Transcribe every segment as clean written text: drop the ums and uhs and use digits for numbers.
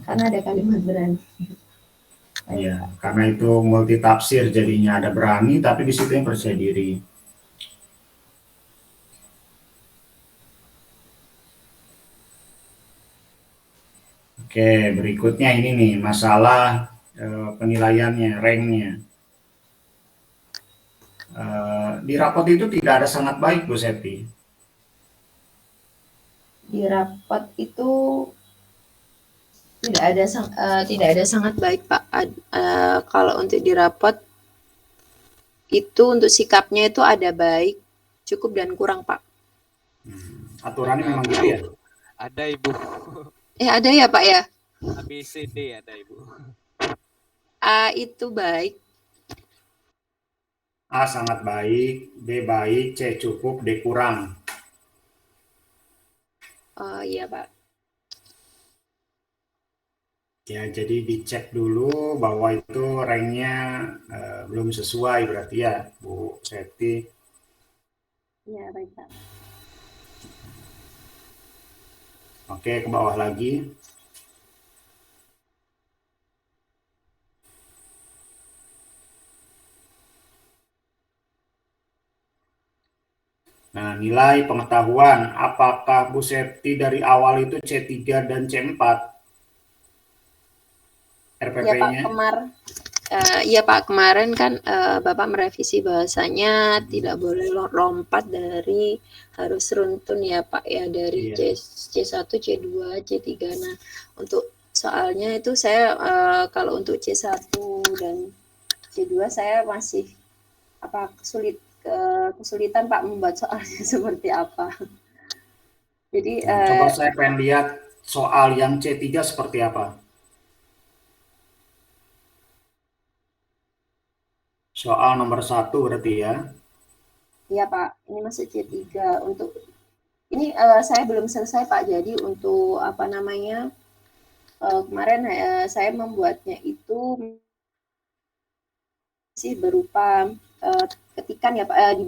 Karena ada kalimat berani. Iya, karena itu multi tafsir jadinya ada berani, tapi di situ yang percaya diri. Oke, berikutnya ini nih masalah penilaiannya, ranknya. Di rapot itu tidak ada sangat baik, Bu Septi. Di rapat itu tidak ada sangat baik, Pak. Kalau untuk di rapat itu untuk sikapnya itu ada baik, cukup dan kurang, Pak. Aturannya Ada, memang Bu. gitu ya? Ada, Ibu. Ada ya, Pak ya? ABCD ada, Ibu. A itu baik. A sangat baik, B baik, C cukup, D kurang. Oh iya, Pak. Ya, jadi dicek dulu bahwa itu ranknya belum sesuai berarti ya, Bu Septi. Iya, baik, Pak. Oke, ke bawah lagi. Nah, nilai pengetahuan, apakah Bu Septi dari awal itu C3 dan C4 Iya, Pak, RPP-nya? Iya, Pak, kemarin kan Bapak merevisi bahasanya tidak boleh lompat dari harus runtun ya, Pak ya, dari Iya. C1, C2, C3. Nah, untuk soalnya itu saya kalau untuk C1 dan C2 saya masih kesulitan Pak membuat soalnya seperti apa. Jadi Coba saya pengen lihat soal yang C3 seperti apa. Soal nomor 1 berarti ya. iya Pak, ini masih C3 untuk ini saya belum selesai Pak. Jadi untuk apa namanya kemarin saya membuatnya itu masih berupa ketikan ya Pak di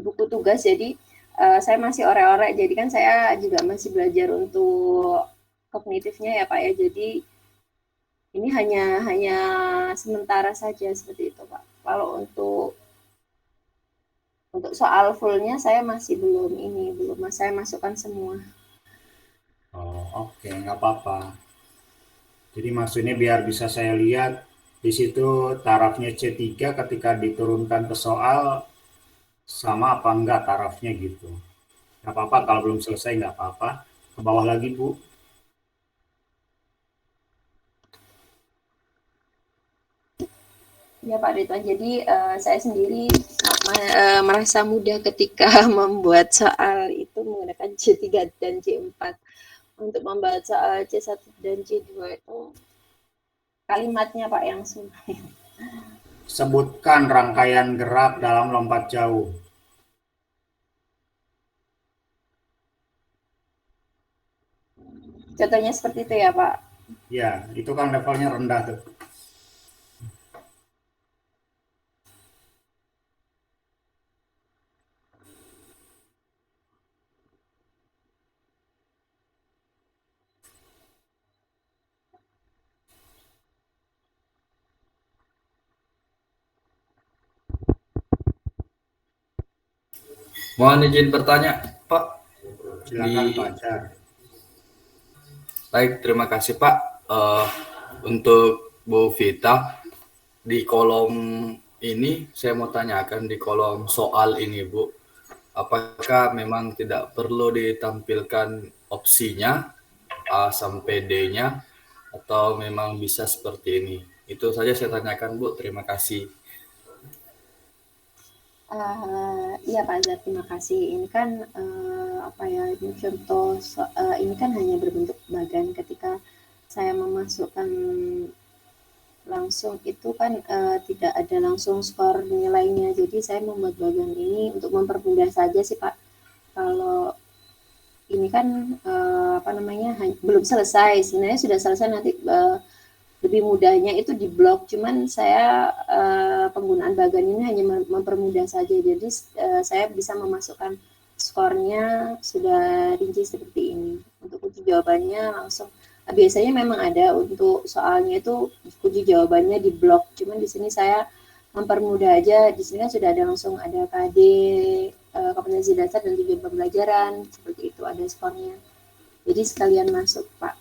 buku tugas. Jadi saya masih orek-orek. Jadi kan saya juga masih belajar untuk kognitifnya ya Pak ya. Jadi ini hanya sementara saja seperti itu Pak. Kalau untuk soal fullnya saya masih belum saya masukkan semua. Oh, oke, nggak apa-apa. Jadi maksudnya biar bisa saya lihat di situ tarafnya C3 ketika diturunkan ke soal sama apa enggak tarafnya gitu. Nggak apa-apa kalau belum selesai nggak apa-apa. Ke bawah lagi Bu. Ya Pak Ridwan, jadi saya sendiri merasa mudah ketika membuat soal itu menggunakan C3 dan C4. Untuk membuat soal C1 dan C2 itu kalimatnya Pak yang sulit. Sebutkan rangkaian gerak dalam lompat jauh. Contohnya seperti itu ya Pak. Ya, itu kan levelnya rendah tuh. Mohon izin bertanya, Pak. Silakan Pak Jar. Baik, terima kasih Pak. Untuk Bu Vita, di kolom ini saya mau tanyakan di kolom soal ini Bu, apakah memang tidak perlu ditampilkan opsinya A sampai D-nya atau memang bisa seperti ini? Itu saja saya tanyakan Bu, terima kasih. Iya Pak Azhar, terima kasih. Ini kan apa ya? Ini contoh ini kan hanya berbentuk bagan. Ketika saya memasukkan langsung itu kan tidak ada langsung skor nilainya. Jadi saya membuat bagan ini untuk mempermudah saja sih Pak. Kalau ini kan apa namanya belum selesai. Sebenarnya sudah selesai nanti lebih mudahnya itu di blog. Cuman saya penggunaan bagan ini hanya mempermudah saja. Jadi saya bisa memasukkan skornya sudah rinci seperti ini untuk untuk kunci jawabannya langsung biasanya memang ada untuk soalnya itu kunci jawabannya di blok. Cuman di sini saya mempermudah aja. Di sini kan sudah ada langsung ada KD, kompetensi dasar dan tujuan pembelajaran seperti itu, ada skornya. Jadi sekalian masuk, Pak.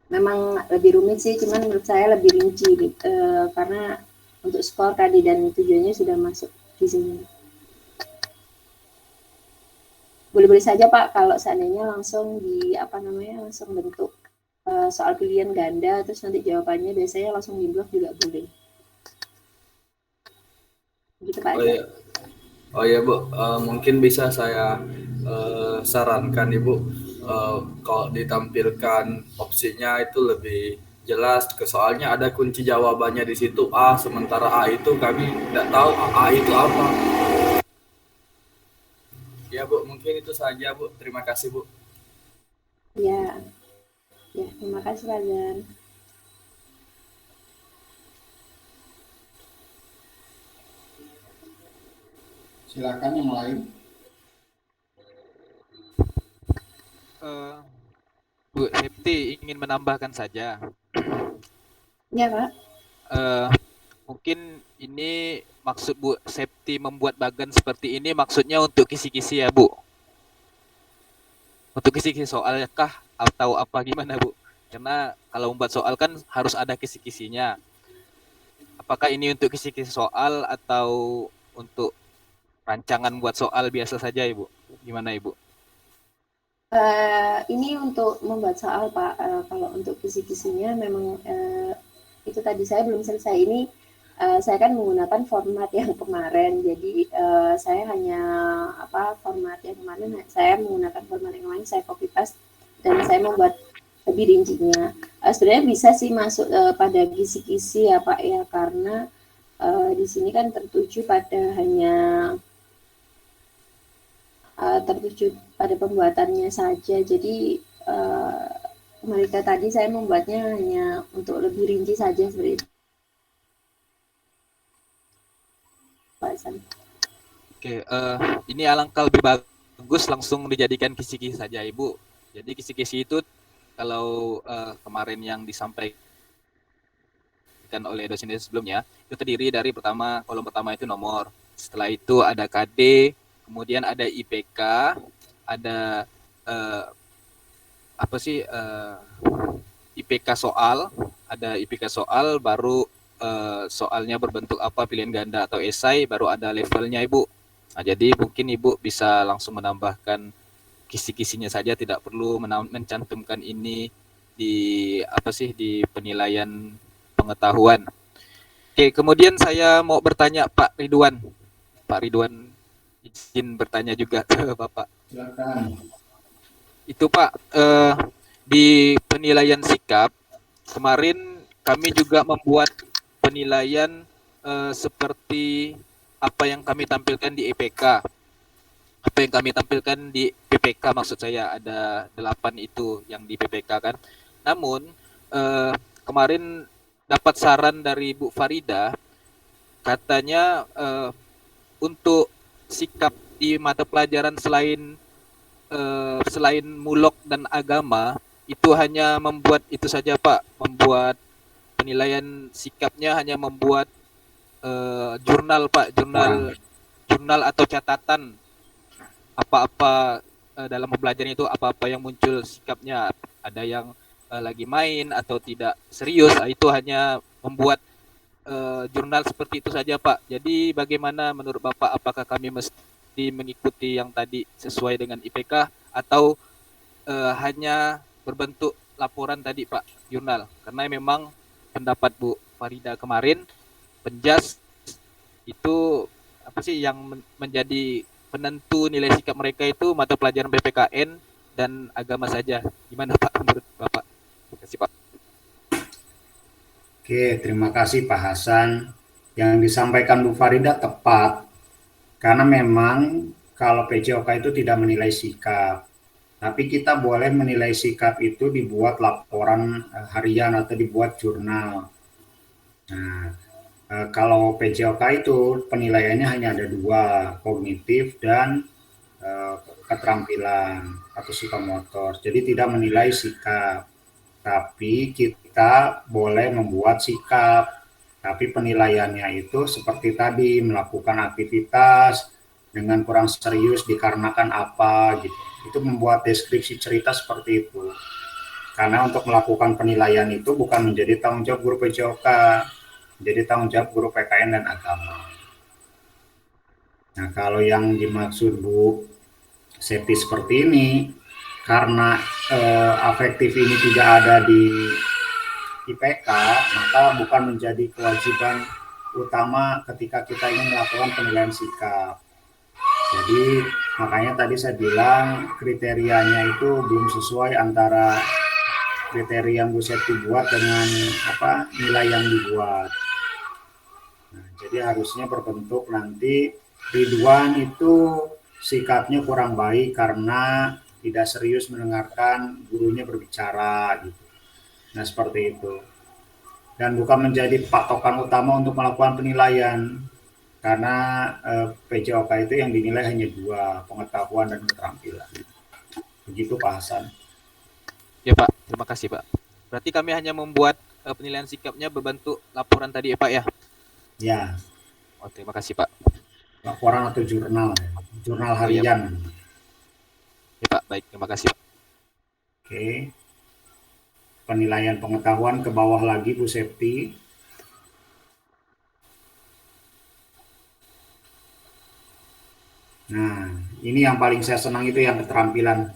Memang lebih rumit sih, cuman menurut saya lebih rinci karena untuk skor KD dan tujuannya sudah masuk di sini. Boleh-boleh saja Pak kalau seandainya langsung langsung bentuk soal pilihan ganda terus nanti jawabannya biasanya langsung di blok juga boleh. Gitu Pak. Oh iya Bu, mungkin bisa saya sarankan Ibu, kalau ditampilkan opsinya itu lebih jelas, soalnya ada kunci jawabannya di situ A, sementara A itu kami tidak tahu A itu apa. Ya Bu, mungkin itu saja Bu. Terima kasih Bu. Ya, terima kasih Pak Zan. Silakan yang lain. Bu Septi ingin menambahkan saja. Ya Pak. Mungkin ini maksud Bu Septi membuat bagan seperti ini maksudnya untuk kisi-kisi ya Bu? Untuk kisi-kisi soal kah atau apa gimana Bu? Karena kalau membuat soal kan harus ada kisi-kisinya. Apakah ini untuk kisi-kisi soal atau untuk rancangan buat soal biasa saja Ibu? Gimana Ibu? Ini untuk membuat soal Pak. Kalau untuk kisi-kisinya memang itu tadi saya belum selesai. Ini saya kan menggunakan format yang kemarin. Jadi saya hanya format yang kemarin saya menggunakan format yang kemarin saya copy paste dan saya membuat lebih rincinya. Sebenarnya bisa sih masuk pada kisi-kisi ya Pak ya, karena di sini kan tertuju pada pembuatannya saja. Jadi mereka tadi saya membuatnya hanya untuk lebih rinci saja seperti itu. Oke, ini alangkah lebih bagus langsung dijadikan kisi-kisi saja Ibu. Jadi kisi-kisi itu kalau kemarin yang disampaikan oleh dosen sebelumnya itu terdiri dari kolom pertama itu nomor, setelah itu ada KD, kemudian ada IPK, ada IPK soal, baru soalnya berbentuk apa, pilihan ganda atau esai, baru ada levelnya Ibu. Nah, jadi mungkin Ibu bisa langsung menambahkan kisi-kisinya saja, tidak perlu mencantumkan ini di penilaian pengetahuan. Oke, kemudian saya mau bertanya Pak Ridwan. Pak Ridwan izin bertanya juga ke Bapak. Silakan. Itu Pak, di penilaian sikap kemarin kami juga membuat penilaian seperti apa yang kami tampilkan di EPK. Apa yang kami tampilkan di PPK, maksud saya ada 8 itu yang di PPK kan. Namun kemarin dapat saran dari Bu Farida, katanya untuk sikap di mata pelajaran selain mulok dan agama itu hanya membuat itu saja Pak, membuat penilaian sikapnya hanya membuat jurnal Pak, jurnal atau catatan apa-apa dalam pembelajaran itu, apa-apa yang muncul sikapnya, ada yang lagi main atau tidak serius, itu hanya membuat jurnal seperti itu saja Pak. Jadi bagaimana menurut Bapak, apakah kami mesti mengikuti yang tadi sesuai dengan IPK atau hanya berbentuk laporan tadi Pak, jurnal? Karena memang pendapat Bu Farida kemarin, penjas itu yang menjadi penentu nilai sikap mereka itu mata pelajaran PPKN dan agama saja. Gimana Pak menurut Bapak? Terima kasih Pak. Oke, terima kasih Pak Hasan. Yang disampaikan Bu Farida tepat, karena memang kalau PJOK itu tidak menilai sikap, tapi kita boleh menilai sikap itu dibuat laporan harian atau dibuat jurnal. Nah, kalau PJOK itu penilaiannya hanya ada 2, kognitif dan keterampilan. atau psikomotor. Jadi tidak menilai sikap, tapi kita boleh membuat sikap. Tapi penilaiannya itu seperti tadi, melakukan aktivitas dengan kurang serius dikarenakan apa gitu. Itu membuat deskripsi cerita seperti itu. Karena untuk melakukan penilaian itu bukan menjadi tanggung jawab guru PJOK, menjadi tanggung jawab guru PKN dan agama. Nah, kalau yang dimaksud Bu Septi seperti ini, karena afektif ini tidak ada di IPK, maka bukan menjadi kewajiban utama ketika kita ingin melakukan penilaian sikap. Jadi makanya tadi saya bilang kriterianya itu belum sesuai antara kriteria yang Bu Septi buat dengan nilai yang dibuat. Nah, jadi harusnya berbentuk nanti Ridwan itu sikapnya kurang baik karena tidak serius mendengarkan gurunya berbicara gitu. Nah, seperti itu. Dan bukan menjadi patokan utama untuk melakukan penilaian. Karena PJOK itu yang dinilai hanya 2, pengetahuan dan keterampilan. Begitu Pak Hasan. Ya Pak, terima kasih Pak. Berarti kami hanya membuat penilaian sikapnya berbentuk laporan tadi ya Pak ya? Ya. Oh, terima kasih Pak. Laporan atau jurnal harian. Ya Pak, baik, terima kasih. Oke. Penilaian pengetahuan ke bawah lagi Bu Septi. Nah, ini yang paling saya senang itu yang keterampilan.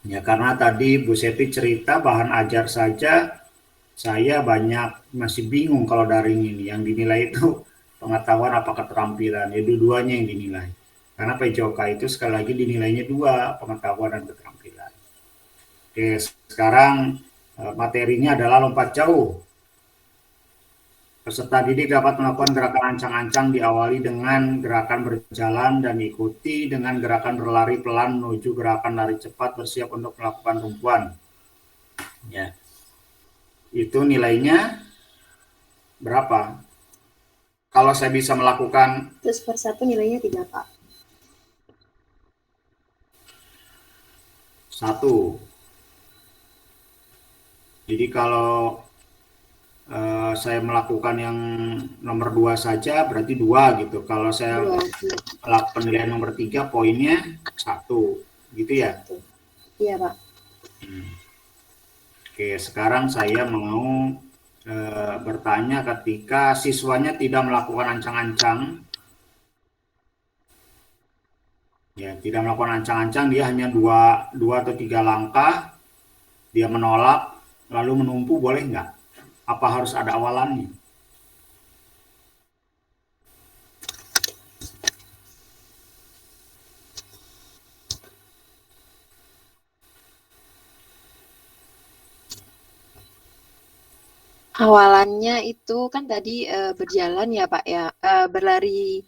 Ya, karena tadi Bu Septi cerita bahan ajar saja saya banyak masih bingung kalau daring ini. Yang dinilai itu pengetahuan apa keterampilan. Ya, dua-duanya yang dinilai. Karena PJOK itu sekali lagi dinilainya 2, pengetahuan dan keterampilan. Oke, sekarang materinya adalah lompat jauh. Peserta didik dapat melakukan gerakan ancang-ancang diawali dengan gerakan berjalan dan diikuti dengan gerakan berlari pelan menuju gerakan lari cepat bersiap untuk melakukan tumpuan. Ya. Itu nilainya berapa? Kalau saya bisa melakukan terus per 1 nilainya 3 Pak. 1. Jadi kalau saya melakukan yang nomor 2 saja berarti 2 gitu. Kalau saya melakukan penilaian nomor 3 poinnya 1 gitu ya? Iya Pak. Oke, sekarang saya mau bertanya ketika siswanya tidak melakukan ancang-ancang. Ya, tidak melakukan ancang-ancang, dia hanya 2 atau 3 langkah, dia menolak, lalu menumpu, boleh nggak? Apa harus ada awalannya? Awalannya itu kan tadi berjalan ya Pak ya, berlari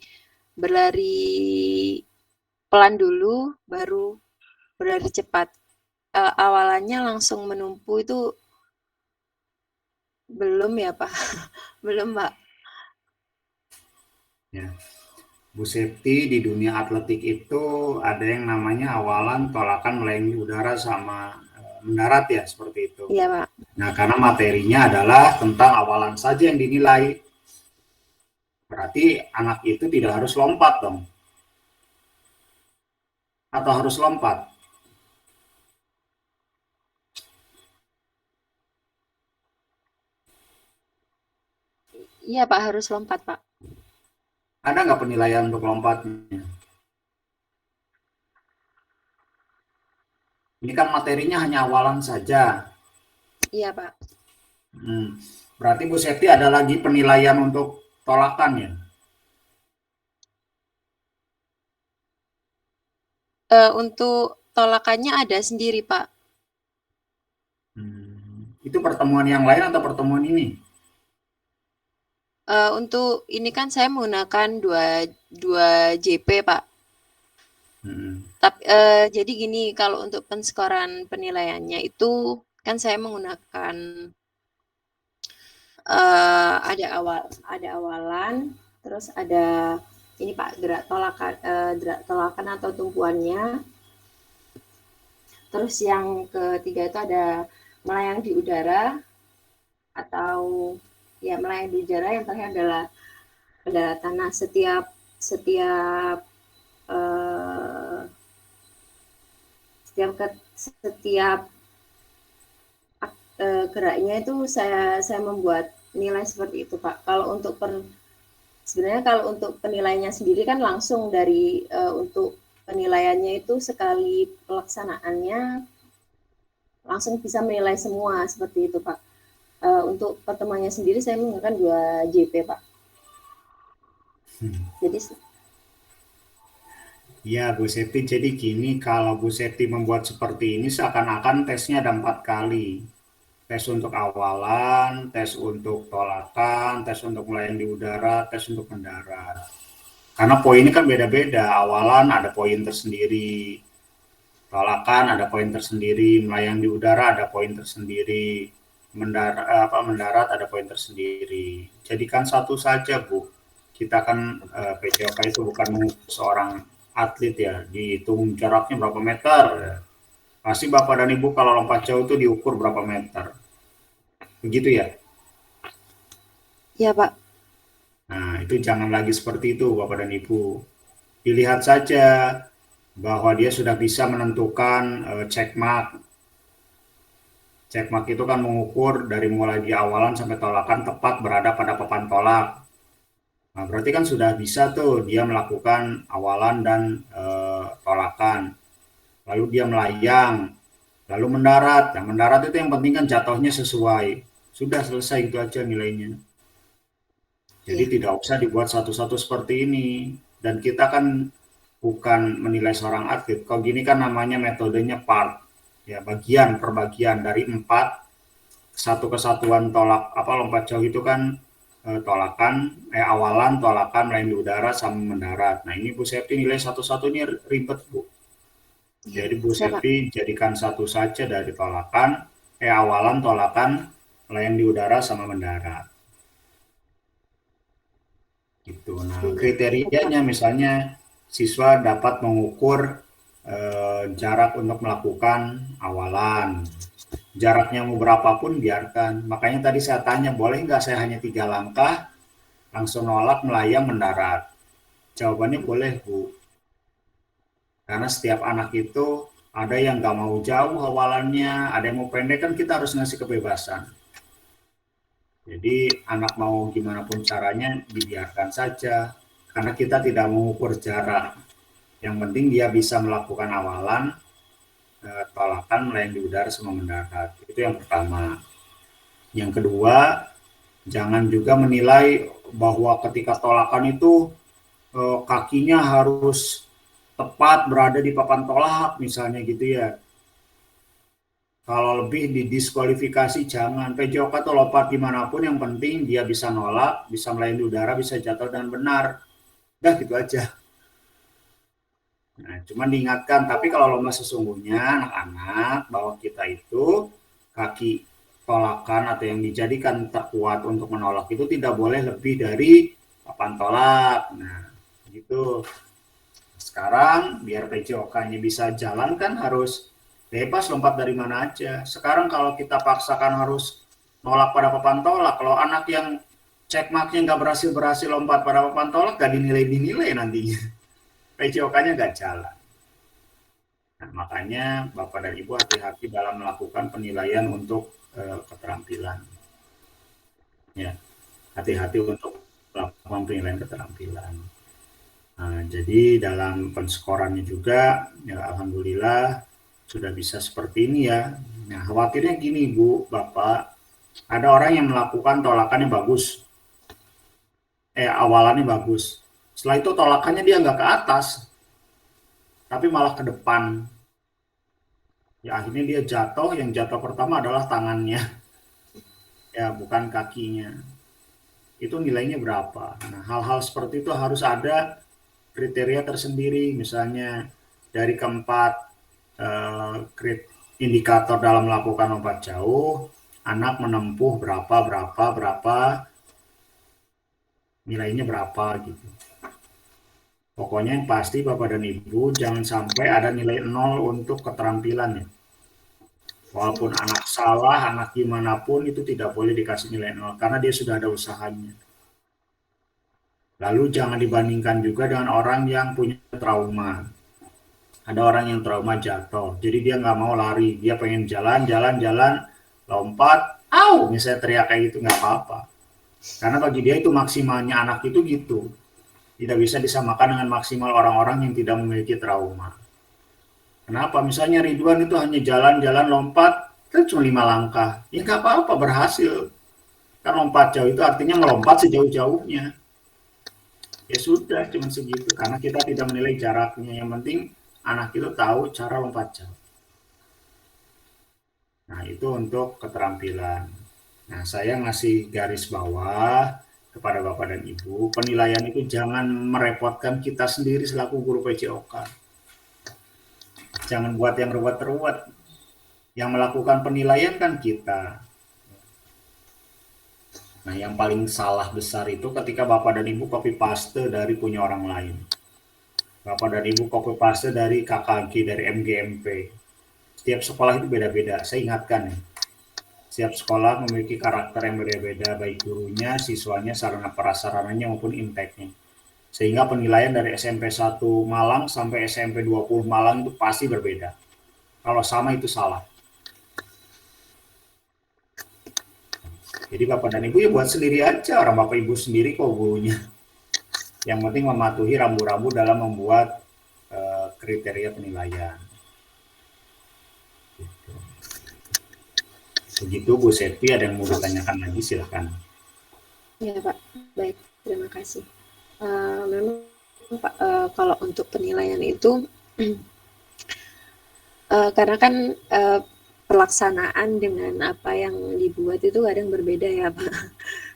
pelan dulu, baru berlari cepat. Awalannya langsung menumpu itu belum ya Pak? Belum Pak. Ya. Bu Septi, di dunia atletik itu ada yang namanya awalan, tolakan, melayang di udara sama mendarat ya, seperti itu. Iya Pak. Nah, karena materinya adalah tentang awalan saja yang dinilai. Berarti anak itu tidak harus lompat dong. Atau harus lompat? Iya Pak, harus lompat Pak. Ada nggak penilaian untuk lompatnya? Ini kan materinya hanya awalan saja. Iya Pak. Berarti Bu Septi ada lagi penilaian untuk tolakan ya? Untuk tolakannya ada sendiri Pak. Itu pertemuan yang lain atau pertemuan ini? Untuk ini kan saya menggunakan 2 JP Pak. Tapi jadi gini, kalau untuk penskoran penilaiannya itu kan saya menggunakan ada awalan, terus ada ini Pak, gerak tolakan atau tumpuannya, Terus yang ketiga itu ada melayang di udara atau ya melayang di udara. Yang terakhir adalah pada tanah. Setiap eh, setiap geraknya itu saya membuat nilai seperti itu, Pak. Sebenarnya kalau untuk penilaiannya sendiri kan langsung dari untuk penilaiannya itu sekali pelaksanaannya langsung bisa menilai semua seperti itu, Pak. Untuk pertemuannya sendiri saya menggunakan 2 JP, Pak. Jadi Ya, Bu Septi, jadi gini, kalau Bu Septi membuat seperti ini seakan-akan tesnya ada 4 kali. Tes untuk awalan, tes untuk tolakan, tes untuk melayang di udara, tes untuk mendarat. Karena poinnya kan beda-beda. Awalan ada poin tersendiri, tolakan ada poin tersendiri, melayang di udara ada poin tersendiri, mendarat ada poin tersendiri. Jadikan satu saja, Bu. Kita kan PJOK itu bukan seorang atlet ya, dihitung jaraknya berapa meter. Pasti Bapak dan Ibu kalau lompat jauh itu diukur berapa meter. Begitu ya? ya, Pak. Nah, itu jangan lagi seperti itu Bapak dan Ibu. Dilihat saja bahwa dia sudah bisa menentukan check mark. Check mark itu kan mengukur dari mulai di awalan sampai tolakan tepat berada pada papan tolak. Nah, berarti kan sudah bisa tuh dia melakukan awalan dan tolakan. Lalu dia melayang, lalu mendarat. Nah, mendarat itu yang penting kan jatuhnya sesuai. Sudah selesai itu aja nilainya. Jadi tidak usah dibuat satu-satu seperti ini. Dan kita kan bukan menilai seorang atlet. Kalau gini kan namanya metodenya part. Ya, bagian per bagian dari 4 satu kesatuan lompat jauh itu kan tolakan, awalan, tolakan, melayang di udara sama mendarat. Nah, ini Bu Septi nilai satu-satu ini ribet, Bu. Jadi Bu Septi jadikan satu saja dari tolakan, awalan, tolakan, melayang di udara sama mendarat. Gitu. Nah, kriterianya misalnya siswa dapat mengukur jarak untuk melakukan awalan. Jaraknya mau berapapun biarkan. Makanya tadi saya tanya, boleh nggak saya hanya 3 langkah, langsung nolak, melayang, mendarat? Jawabannya boleh, Bu. Karena setiap anak itu ada yang nggak mau jauh awalannya, ada yang mau pendek, kan kita harus ngasih kebebasan. Jadi anak mau gimana pun caranya dibiarkan saja, karena kita tidak mengukur jarak. Yang penting dia bisa melakukan awalan, tolakan, melayang di udara sama mendarat. Itu yang pertama. Yang kedua, jangan juga menilai bahwa ketika tolakan itu kakinya harus tepat berada di papan tolak misalnya gitu ya. Kalau lebih didiskualifikasi jangan. PJOK atau lompat dimanapun yang penting dia bisa nolak, bisa melayang di udara, bisa jatuh dengan benar. Udah gitu aja. Nah, cuma diingatkan, tapi kalau lomba sesungguhnya anak-anak bahwa kita itu kaki tolakan atau yang dijadikan terkuat untuk menolak itu tidak boleh lebih dari papan tolak. Nah, gitu. Sekarang biar PJOK-nya bisa jalan kan harus bebas lompat dari mana aja. Sekarang kalau kita paksakan harus nolak pada papan tolak, kalau anak yang check mark-nya nggak berhasil lompat pada papan tolak, nggak dinilai nantinya. PJOK-nya nggak jalan. Nah, makanya Bapak dan Ibu hati-hati dalam melakukan penilaian untuk keterampilan. Ya, hati-hati untuk melakukan penilaian keterampilan. Nah, jadi dalam penskorannya juga, ya alhamdulillah sudah bisa seperti ini ya. Nah, khawatirnya gini Bu, Bapak, ada orang yang melakukan tolakannya bagus, awalannya bagus. Setelah itu tolakannya dia nggak ke atas, tapi malah ke depan. Ya akhirnya dia jatuh, yang jatuh pertama adalah tangannya, ya bukan kakinya. Itu nilainya berapa? Nah, hal-hal seperti itu harus ada kriteria tersendiri, misalnya dari keempat indikator dalam melakukan lompat jauh, anak menempuh berapa, nilainya berapa gitu. Pokoknya yang pasti Bapak dan Ibu jangan sampai ada nilai 0 untuk keterampilan ya. Walaupun anak salah, anak gimana pun itu tidak boleh dikasih nilai 0 karena dia sudah ada usahanya. Lalu jangan dibandingkan juga dengan orang yang punya trauma. Ada orang yang trauma jatuh, jadi dia nggak mau lari, dia pengen jalan, lompat, misalnya teriak kayak gitu nggak apa-apa. Karena bagi dia itu maksimalnya anak itu gitu. Tidak bisa disamakan dengan maksimal orang-orang yang tidak memiliki trauma. Kenapa? Misalnya Ridwan itu hanya jalan-jalan lompat, kan cuma 5 langkah. Ya nggak apa-apa, berhasil. Kan lompat jauh itu artinya melompat sejauh-jauhnya. Ya sudah, cuma segitu. Karena kita tidak menilai jaraknya. Yang penting anak itu tahu cara lompat jauh. Nah, itu untuk keterampilan. Nah, saya ngasih garis bawah kepada Bapak dan Ibu, penilaian itu jangan merepotkan kita sendiri selaku guru PJOK. Jangan buat yang ruwet-ruwet. Yang melakukan penilaian kan kita. Nah, yang paling salah besar itu ketika Bapak dan Ibu copy paste dari punya orang lain. Bapak dan Ibu copy paste dari KKG, dari MGMP. Setiap sekolah itu beda-beda. Saya ingatkan ya. Setiap sekolah memiliki karakter yang berbeda, baik gurunya, siswanya, sarana prasarananya maupun impact-nya. Sehingga penilaian dari SMP 1 Malang sampai SMP 20 Malang itu pasti berbeda. Kalau sama itu salah. Jadi Bapak dan Ibu ya buat sendiri aja, orang Bapak Ibu sendiri kok gurunya. Yang penting mematuhi rambu-rambu dalam membuat kriteria penilaian. Gitu. Begitu Bu Septi, ada yang mau ditanyakan lagi silahkan. Ya Pak, baik, terima kasih. Memang Pak, kalau untuk penilaian itu karena kan pelaksanaan dengan apa yang dibuat itu kadang berbeda ya Pak.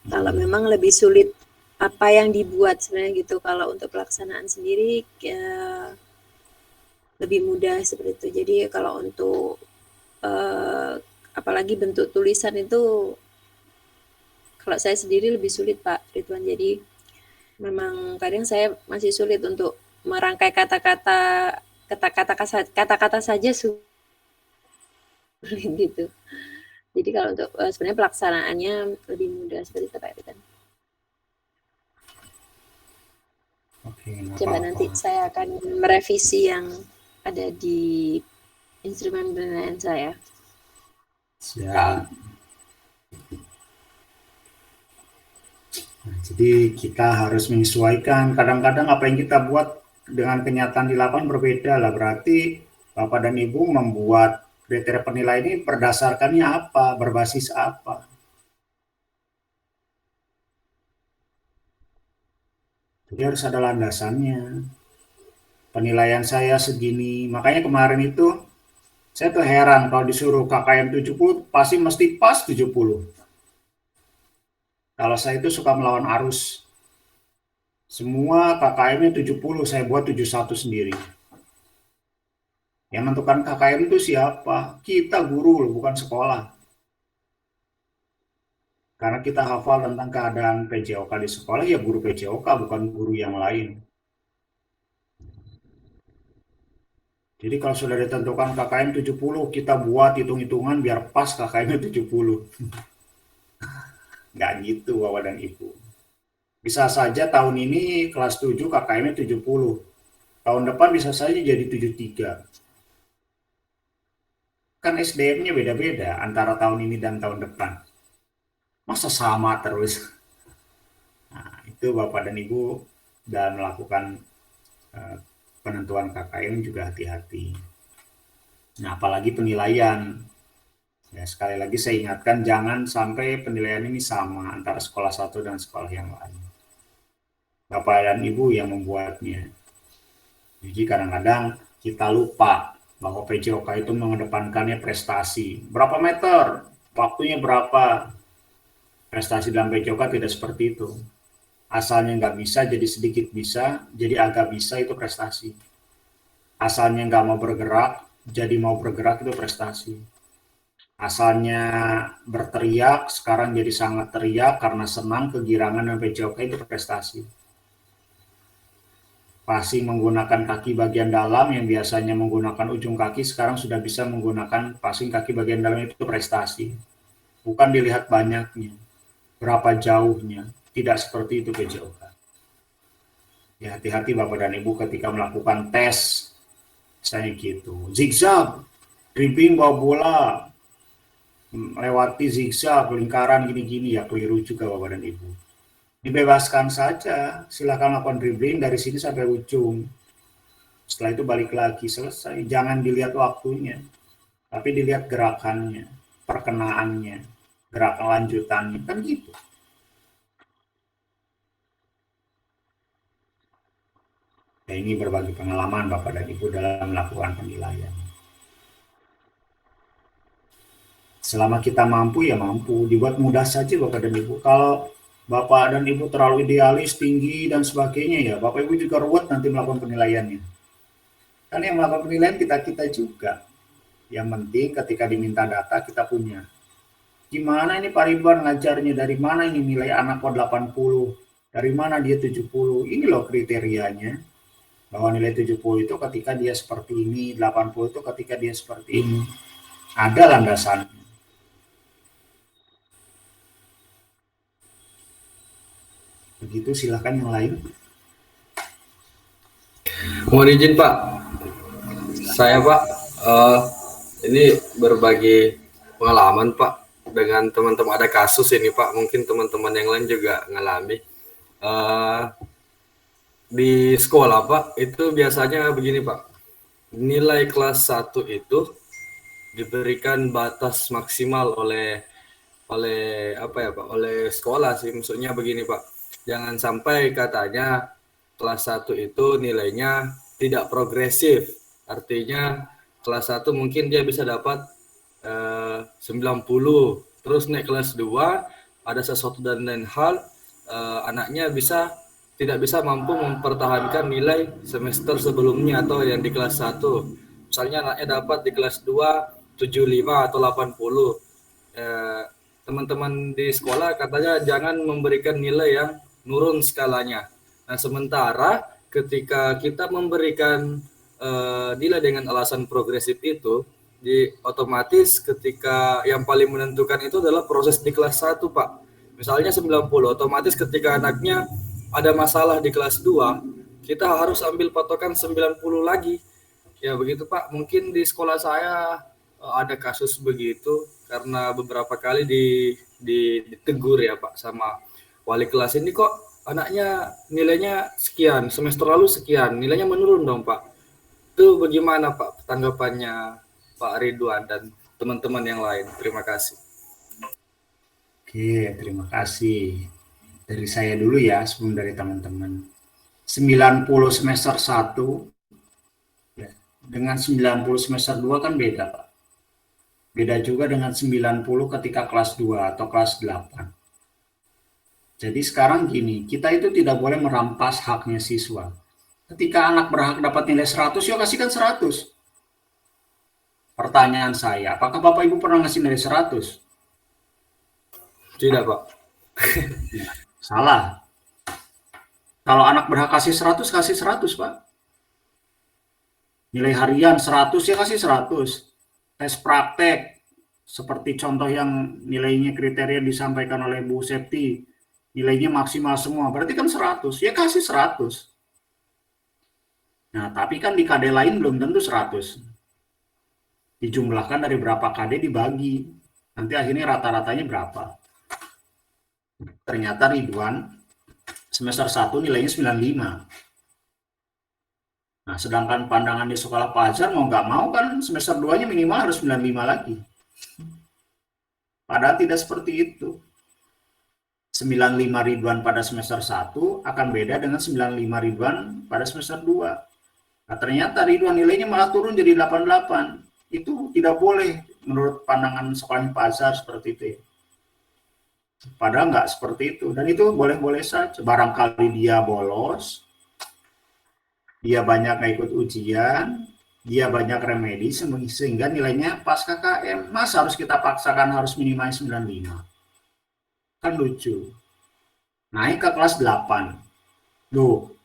Kalau memang lebih sulit apa yang dibuat sebenarnya gitu. Kalau untuk pelaksanaan sendiri lebih mudah seperti itu. Jadi kalau untuk apalagi bentuk tulisan itu kalau saya sendiri lebih sulit Pak Ridwan. Jadi memang kadang saya masih sulit untuk merangkai kata-kata saja sulit gitu. Jadi kalau untuk sebenarnya pelaksanaannya lebih mudah seperti itu Pak Ridwan. Oke, Coba nanti saya akan merevisi yang ada di instrumen penilaian saya. Siap. Nah, jadi kita harus menyesuaikan. Kadang-kadang apa yang kita buat dengan kenyataan di lapangan berbeda lah. Berarti Bapak dan Ibu membuat kriteria penilaian ini berdasarkannya apa? Berbasis apa? Jadi harus ada landasannya. Penilaian saya segini. Makanya kemarin itu saya tuh heran kalau disuruh KKM 70 pasti mesti pas 70. Kalau saya itu suka melawan arus. Semua KKM-nya 70, saya buat 71 sendiri. Yang menentukan KKM itu siapa? Kita guru loh, bukan sekolah. Karena kita hafal tentang keadaan PJOK di sekolah, ya guru PJOK, bukan guru yang lain. Jadi kalau sudah ditentukan KKM 70, kita buat hitung-hitungan biar pas KKM 70. Nggak gitu, Bapak dan Ibu. Bisa saja tahun ini kelas 7 KKM-nya 70. Tahun depan bisa saja jadi 73. Kan SDM-nya beda-beda antara tahun ini dan tahun depan. Masa sama terus? Nah, itu Bapak dan Ibu dalam melakukan penentuan KKM juga hati-hati. Nah, apalagi penilaian. Ya, sekali lagi saya ingatkan jangan sampai penilaian ini sama antara sekolah satu dan sekolah yang lain. Bapak dan Ibu yang membuatnya. Jadi kadang-kadang kita lupa bahwa PJOK itu mengedepankannya prestasi. Berapa meter? Waktunya berapa? Prestasi dalam PJOK tidak seperti itu. Asalnya nggak bisa, jadi sedikit bisa, jadi agak bisa itu prestasi. Asalnya nggak mau bergerak, jadi mau bergerak itu prestasi. Asalnya berteriak, sekarang jadi sangat teriak karena senang, kegirangan dan PJOK itu prestasi. Passing menggunakan kaki bagian dalam yang biasanya menggunakan ujung kaki, sekarang sudah bisa menggunakan passing kaki bagian dalam. Itu prestasi. Bukan dilihat banyaknya, berapa jauhnya. Tidak seperti itu kejauhan. Ya, hati-hati Bapak dan Ibu ketika melakukan tes. Misalnya gitu. Zigzag, dribbling bawa bola, melewati zigzag, lingkaran gini-gini, ya keliru juga Bapak dan Ibu. Dibebaskan saja, silakan lakukan dribbling dari sini sampai ujung. Setelah itu balik lagi, selesai. Jangan dilihat waktunya, tapi dilihat gerakannya, perkenaannya, gerakan lanjutannya, kan gitu. Ya, ini berbagi pengalaman Bapak dan Ibu dalam melakukan penilaian. Selama kita mampu, ya mampu. Dibuat mudah saja Bapak dan Ibu. Kalau Bapak dan Ibu terlalu idealis, tinggi, dan sebagainya, ya Bapak Ibu juga ruwet nanti melakukan penilaiannya. Kan yang melakukan penilaian kita juga. Yang penting ketika diminta data, kita punya. Gimana ini Pak Ridwan ngajarnya, dari mana ini nilai anak kok 80, dari mana dia 70, ini loh kriterianya. Bahwa nilai 70 itu ketika dia seperti ini, 80 itu ketika dia seperti ini. Ada landasannya. Begitu, silahkan yang lain. Mohon izin Pak, saya Pak ini berbagi pengalaman Pak dengan teman-teman. Ada kasus ini Pak, mungkin teman-teman yang lain juga ngalami. Di sekolah Pak, itu biasanya begini Pak, nilai kelas 1 itu diberikan batas maksimal oleh apa ya Pak, oleh sekolah sih. Maksudnya begini Pak, jangan sampai katanya kelas 1 itu nilainya tidak progresif. Artinya kelas 1 mungkin dia bisa dapat 90, terus naik kelas 2 ada sesuatu dan lain hal, anaknya tidak bisa mampu mempertahankan nilai semester sebelumnya atau yang di kelas 1. Misalnya anaknya dapat di kelas 2 75 atau 80. Teman-teman di sekolah katanya jangan memberikan nilai yang nurun skalanya. Nah, sementara ketika kita memberikan nilai dengan alasan progresif itu, otomatis ketika yang paling menentukan itu adalah proses di kelas 1, Pak. Misalnya 90, otomatis ketika anaknya ada masalah di kelas 2, kita harus ambil patokan 90 lagi. Ya begitu Pak, mungkin di sekolah saya ada kasus begitu karena beberapa kali ditegur ya Pak sama wali kelas, ini kok anaknya nilainya sekian, semester lalu sekian, nilainya menurun dong Pak. Itu bagaimana Pak tanggapannya Pak Ridwan dan teman-teman yang lain? Terima kasih. Oke, terima kasih. Dari saya dulu ya, sebelum dari teman-teman. 90 semester 1 ya, dengan 90 semester 2 kan beda Pak. Beda juga dengan 90 ketika kelas 2 atau kelas 8. Jadi sekarang gini, kita itu tidak boleh merampas haknya siswa. Ketika anak berhak dapat nilai 100, ya kasihkan 100. Pertanyaan saya, apakah Bapak Ibu pernah ngasih nilai 100? Tidak Pak. Salah. Kalau anak berhak kasih 100, kasih 100 Pak. Nilai harian 100, ya kasih 100. Tes praktek, seperti contoh yang nilainya kriteria disampaikan oleh Bu Septi, nilainya maksimal semua, berarti kan 100, ya kasih 100. Nah, tapi kan di KD lain belum tentu 100. Dijumlahkan dari berapa KD dibagi, nanti akhirnya rata-ratanya berapa. Ternyata Ridwan semester 1 nilainya 95. Nah, sedangkan pandangan di sekolah Pak Azhar mau nggak mau kan semester 2-nya minimal harus 95 lagi. Padahal tidak seperti itu. 95 Ridwan pada semester 1 akan beda dengan 95 Ridwan pada semester 2. Nah, ternyata Ridwan nilainya malah turun jadi 88. Itu tidak boleh menurut pandangan sekolahnya Pak Azhar seperti itu ya. Padahal nggak seperti itu. Dan itu boleh-boleh saja. Barangkali dia bolos, dia banyak nggak ikut ujian, dia banyak remedi sehingga nilainya pas KKM. Masa harus kita paksakan harus minimal 95? Kan lucu. Naik ke kelas 8. Loh,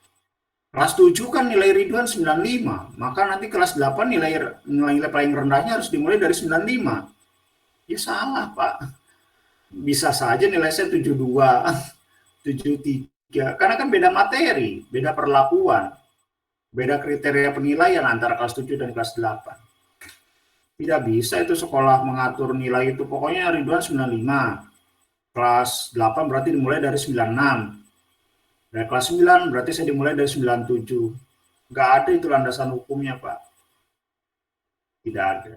Kelas 7 kan nilai Ridwan 95, maka nanti kelas 8 nilai paling rendahnya harus dimulai dari 95. Ya salah, Pak. Bisa saja nilai saya 72, 73. Karena kan beda materi, beda perlakuan, beda kriteria penilaian antara kelas 7 dan kelas 8. Tidak bisa itu sekolah mengatur nilai itu. Pokoknya Ridwan 95, kelas 8 berarti dimulai dari 96. Dari kelas 9 berarti saya dimulai dari 97. Nggak ada itu landasan hukumnya, Pak. Tidak ada.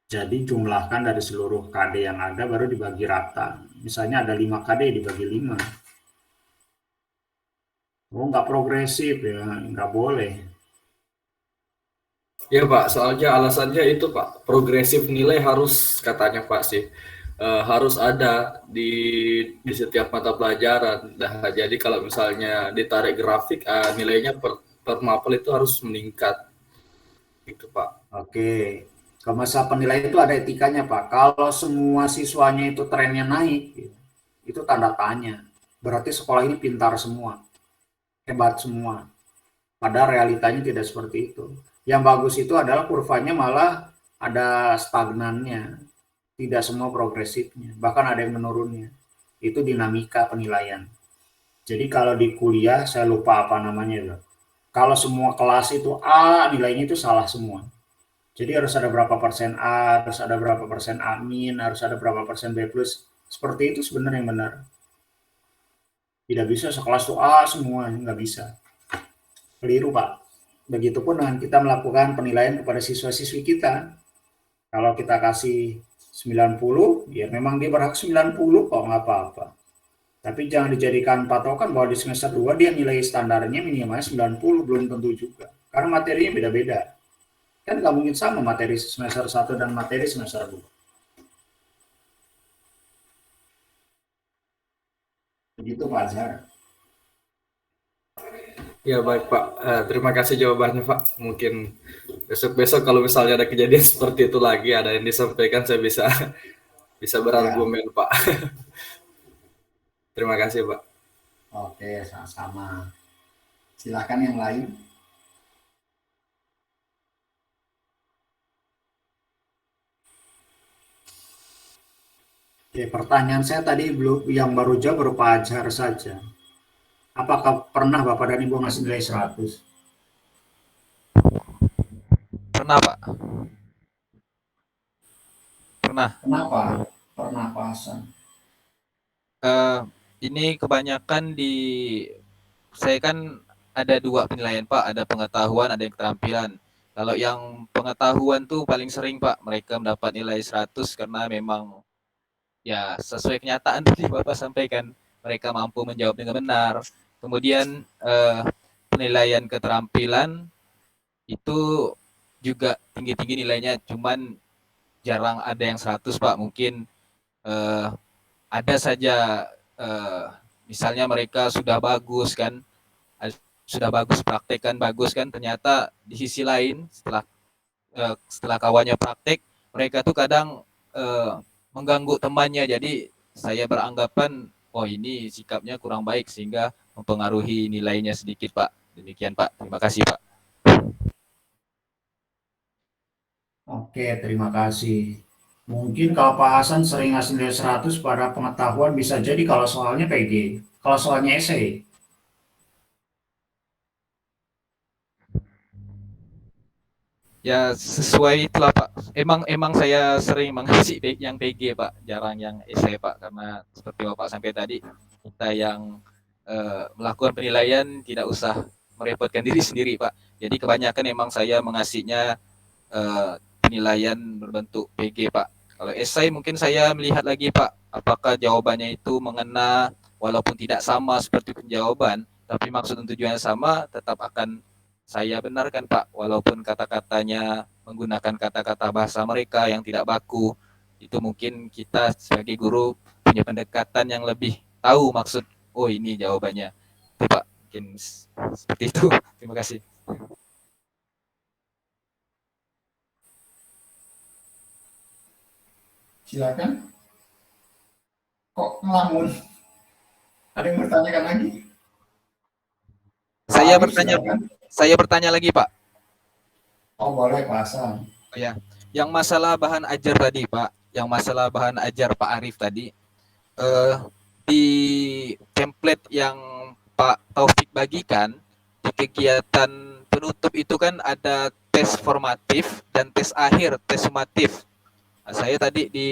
Jadi jumlahkan dari seluruh KD yang ada baru dibagi rata. Misalnya ada 5 KD dibagi 5. Oh, nggak progresif ya, nggak boleh. Ya Pak, soalnya alasannya itu Pak, progresif nilai harus katanya Pak sih harus ada di setiap mata pelajaran. Nah, jadi kalau misalnya ditarik grafik nilainya per mapel itu harus meningkat, gitu Pak. Oke, ke masa penilaian itu ada etikanya, Pak. Kalau semua siswanya itu trennya naik, itu tanda tanya. Berarti sekolah ini pintar semua, hebat semua. Padahal realitanya tidak seperti itu. Yang bagus itu adalah kurvanya malah ada stagnannya, tidak semua progresifnya, bahkan ada yang menurunnya. Itu dinamika penilaian. Jadi kalau di kuliah, saya lupa apa namanya loh. Kalau semua kelas itu A, nilainya itu salah semua. Jadi harus ada berapa persen A, harus ada berapa persen A min, harus ada berapa persen B plus. Seperti itu sebenarnya yang benar. Tidak bisa sekelas itu A semua, nggak bisa. Keliru, Pak. Begitupun dengan kita melakukan penilaian kepada siswa-siswi kita. Kalau kita kasih 90, ya memang dia berhak 90 kok, nggak apa-apa. Tapi jangan dijadikan patokan bahwa di semester 2 dia nilai standarnya minimalnya 90, belum tentu juga. Karena materinya beda-beda. Kan nggak mungkin sama materi semester 1 dan materi semester 2. Begitu Pak Azhar. Ya baik Pak, terima kasih jawabannya Pak. Mungkin besok-besok kalau misalnya ada kejadian seperti itu lagi, ada yang disampaikan saya bisa berargumen Pak. Terima kasih Pak. Oke, sama-sama. Silakan yang lain. Oke, pertanyaan saya tadi belum, yang baru jawab baru Pak Azhar saja. Apakah pernah Bapak dan Ibu ngasih nilai 100? Pernah Pak, pernah. Kenapa? Pernah Pak Hasan. Ini kebanyakan saya kan ada 2 penilaian Pak, ada pengetahuan, ada yang keterampilan. Kalau yang pengetahuan tuh paling sering Pak, mereka mendapat nilai 100 karena memang ya sesuai kenyataan tadi Bapak sampaikan, mereka mampu menjawab dengan benar. Kemudian penilaian keterampilan itu juga tinggi-tinggi nilainya, cuman jarang ada yang 100 Pak. Mungkin ada saja misalnya mereka sudah bagus kan, sudah bagus praktek kan, bagus kan, ternyata di sisi lain setelah kawannya praktek, mereka tuh kadang mengganggu temannya. Jadi saya beranggapan, oh ini sikapnya kurang baik sehingga mempengaruhi nilainya sedikit Pak. Demikian Pak, terima kasih Pak. Oke, terima kasih. Mungkin kalau Pak Hasan sering ngasih nilai 100 pada pengetahuan bisa jadi kalau soalnya PG. Kalau soalnya esai. Ya sesuai itulah Pak. Emang saya sering mengasih yang PG Pak, jarang yang esai Pak, karena seperti Bapak sampai tadi, kita yang melakukan penilaian tidak usah merepotkan diri sendiri Pak. Jadi kebanyakan emang saya mengasihnya penilaian berbentuk PG Pak. Kalau esai mungkin saya melihat lagi Pak, apakah jawabannya itu mengena, walaupun tidak sama seperti penjawaban, tapi maksud dan tujuannya sama, tetap akan saya benarkan Pak, walaupun kata-katanya menggunakan kata-kata bahasa mereka yang tidak baku. Itu mungkin kita sebagai guru punya pendekatan yang lebih tahu maksud, oh ini jawabannya. Itu Pak, mungkin seperti itu. Terima kasih. Silakan. Kok ngelamun? Ada yang bertanyakan lagi? Saya Arif, bertanya, silakan. saya bertanya lagi Pak. Oh boleh Pak Hasan. Oh, ya, yang masalah bahan ajar tadi Pak, yang masalah bahan ajar Pak Arif tadi, eh, di template yang Pak Taufik bagikan di kegiatan penutup itu kan ada tes formatif dan tes akhir, tes sumatif. Nah, saya tadi di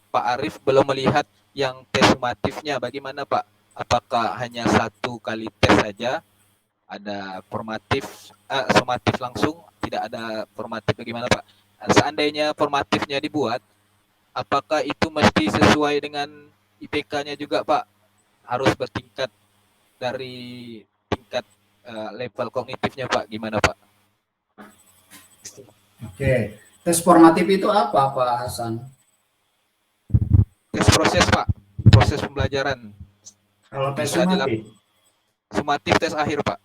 Pak Arif belum melihat yang tes sumatifnya bagaimana Pak? Apakah hanya satu kali tes saja? Ada formatif, sumatif langsung, tidak ada formatif bagaimana Pak? Seandainya formatifnya dibuat, apakah itu mesti sesuai dengan IPK-nya juga Pak? Harus bertingkat dari tingkat level kognitifnya Pak, gimana Pak? Oke, tes formatif itu apa Pak Hasan? Tes proses Pak, proses pembelajaran Kalau tes bisa sumatif, dilakukan sumatif tes akhir Pak.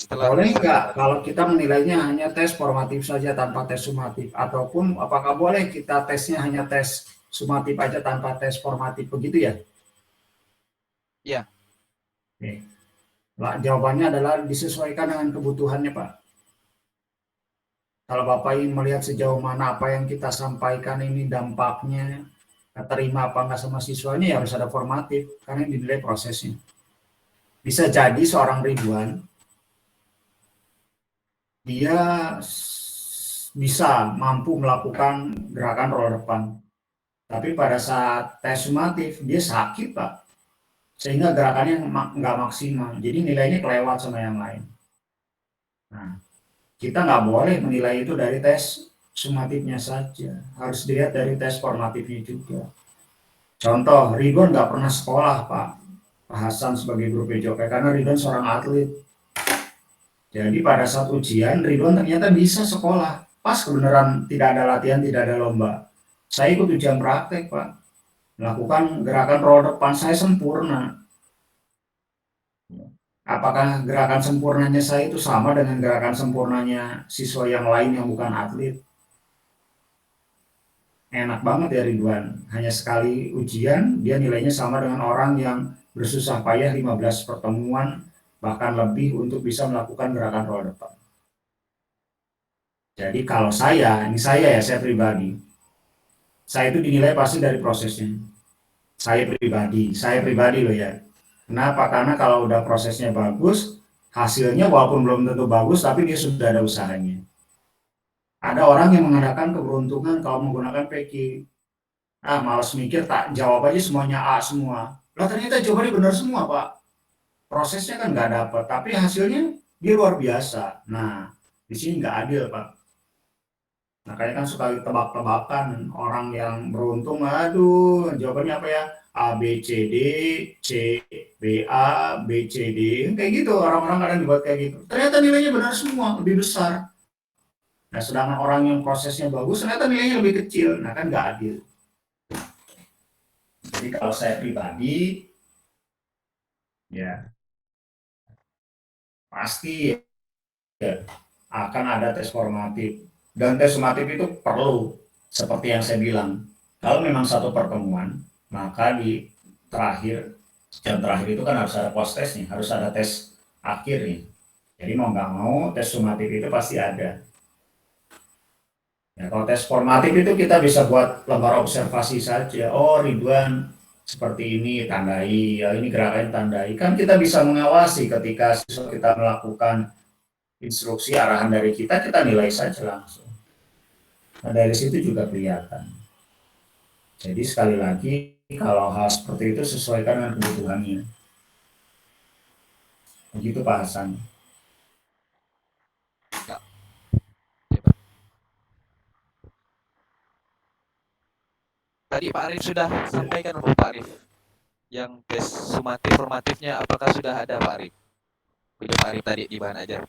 Setelah boleh nggak kalau kita menilainya hanya tes formatif saja tanpa tes sumatif? Ataupun apakah boleh kita tesnya hanya tes sumatif aja tanpa tes formatif, begitu ya? ya, Oke. Lah, jawabannya adalah disesuaikan dengan kebutuhannya Pak. Kalau Bapak ingin melihat sejauh mana apa yang kita sampaikan ini dampaknya, terima apa nggak sama siswanya, ya harus ada formatif, karena ini dinilai prosesnya. Bisa jadi seorang Ridwan, dia bisa mampu melakukan gerakan roll depan. Tapi pada saat tes sumatif, dia sakit Pak. Sehingga gerakannya nggak maksimal. Jadi nilainya kelewat sama yang lain. Nah, kita nggak boleh menilai itu dari tes sumatifnya saja. Harus dilihat dari tes formatifnya juga. Contoh, Ridwan nggak pernah sekolah, Pak. Pak Hasan sebagai guru PJOK, karena Ridwan seorang atlet. Jadi pada saat ujian, Ridwan ternyata bisa sekolah. Pas kebenaran tidak ada latihan, tidak ada lomba. Saya ikut ujian praktek, Pak. Melakukan gerakan roll depan, saya sempurna. Apakah gerakan sempurnanya saya itu sama dengan gerakan sempurnanya siswa yang lain yang bukan atlet? Enak banget ya Ridwan. Hanya sekali ujian, dia nilainya sama dengan orang yang bersusah payah 15 pertemuan, bahkan lebih untuk bisa melakukan gerakan roll depan. Jadi kalau saya, ini saya pribadi, saya itu dinilai pasti dari prosesnya. Saya pribadi loh ya. Kenapa? Karena kalau udah prosesnya bagus, hasilnya walaupun belum tentu bagus, tapi dia sudah ada usahanya. Ada orang yang mengadakan keberuntungan kalau menggunakan PQ. Malas mikir, tak jawab aja semuanya A semua. Lah ternyata jawabannya benar semua, Pak. Prosesnya kan nggak dapat, tapi hasilnya dia luar biasa. Nah, di sini nggak adil, Pak. Makanya kan suka tebak-tebakan orang yang beruntung, aduh, jawabannya apa ya? A, B, C, D, C, B, A, B, C, D. Kayak gitu, orang-orang kadang dibuat kayak gitu. Ternyata nilainya benar semua, lebih besar. Nah, sedangkan orang yang prosesnya bagus, ternyata nilainya lebih kecil. Nah, kan nggak adil. Jadi kalau saya pribadi, ya pasti ya, akan ada tes formatif. Dan tes formatif itu perlu, seperti yang saya bilang. Kalau memang satu pertemuan, maka di terakhir, jam terakhir itu kan harus ada post test nih, harus ada tes akhir nih. Jadi mau nggak mau, tes sumatif itu pasti ada. Ya, kalau tes formatif itu kita bisa buat lembar observasi saja. Oh, Ridwan seperti ini tandai, ya ini gerakannya tandai. Kan kita bisa mengawasi ketika siswa kita melakukan instruksi arahan dari kita nilai saja langsung. Nah, dari situ juga kelihatan. Jadi sekali lagi, kalau hal seperti itu sesuaikan dengan kebutuhannya. Begitu Pak Hasan. ya, ya, Pak. Tadi Pak Arif sudah sampaikan belum Pak Arif? Yang tes sumatif formatifnya apakah sudah ada Pak Arif? Video Pak Arif tadi di bahan ajar.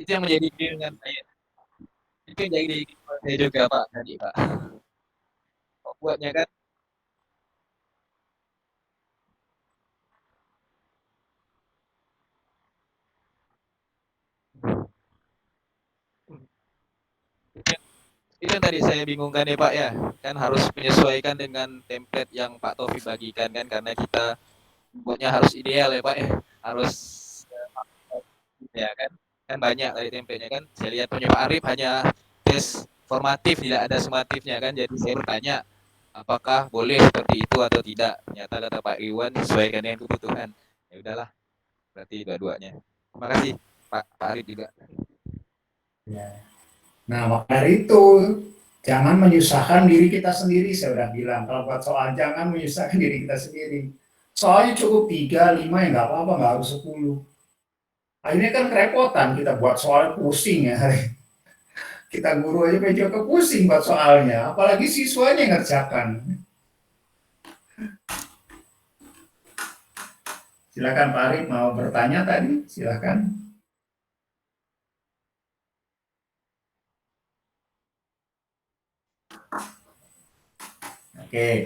Itu yang menjadi keinginan saya. Itu yang jadi keinginan saya juga Pak tadi Pak. Buatnya kan kan tadi saya bingungkan ya Pak ya, kan harus menyesuaikan dengan template yang Pak Taufik bagikan kan, karena kita buatnya harus ideal ya Pak ya, harus ya kan, kan banyak dari template-nya kan. Saya lihat punya Pak Arif hanya tes formatif, tidak ada sumatifnya kan, jadi saya bertanya apakah boleh seperti itu atau tidak. Ternyata kata Pak Iwan sesuaikan dengan kebutuhan. Ya udahlah, berarti dua-duanya. Terima kasih Pak Arif juga. Ya. Nah, maka dari itu, jangan menyusahkan diri kita sendiri, saya udah bilang. Kalau buat soal, jangan menyusahkan diri kita sendiri. Soalnya cukup 3, 5, ya nggak apa-apa, nggak harus 10. Akhirnya kan kerepotan, kita buat soal pusing ya. Kita guru aja juga pusing buat soalnya, apalagi siswanya yang ngerjakan. Silakan Pak Arif mau bertanya tadi, silakan. Oke,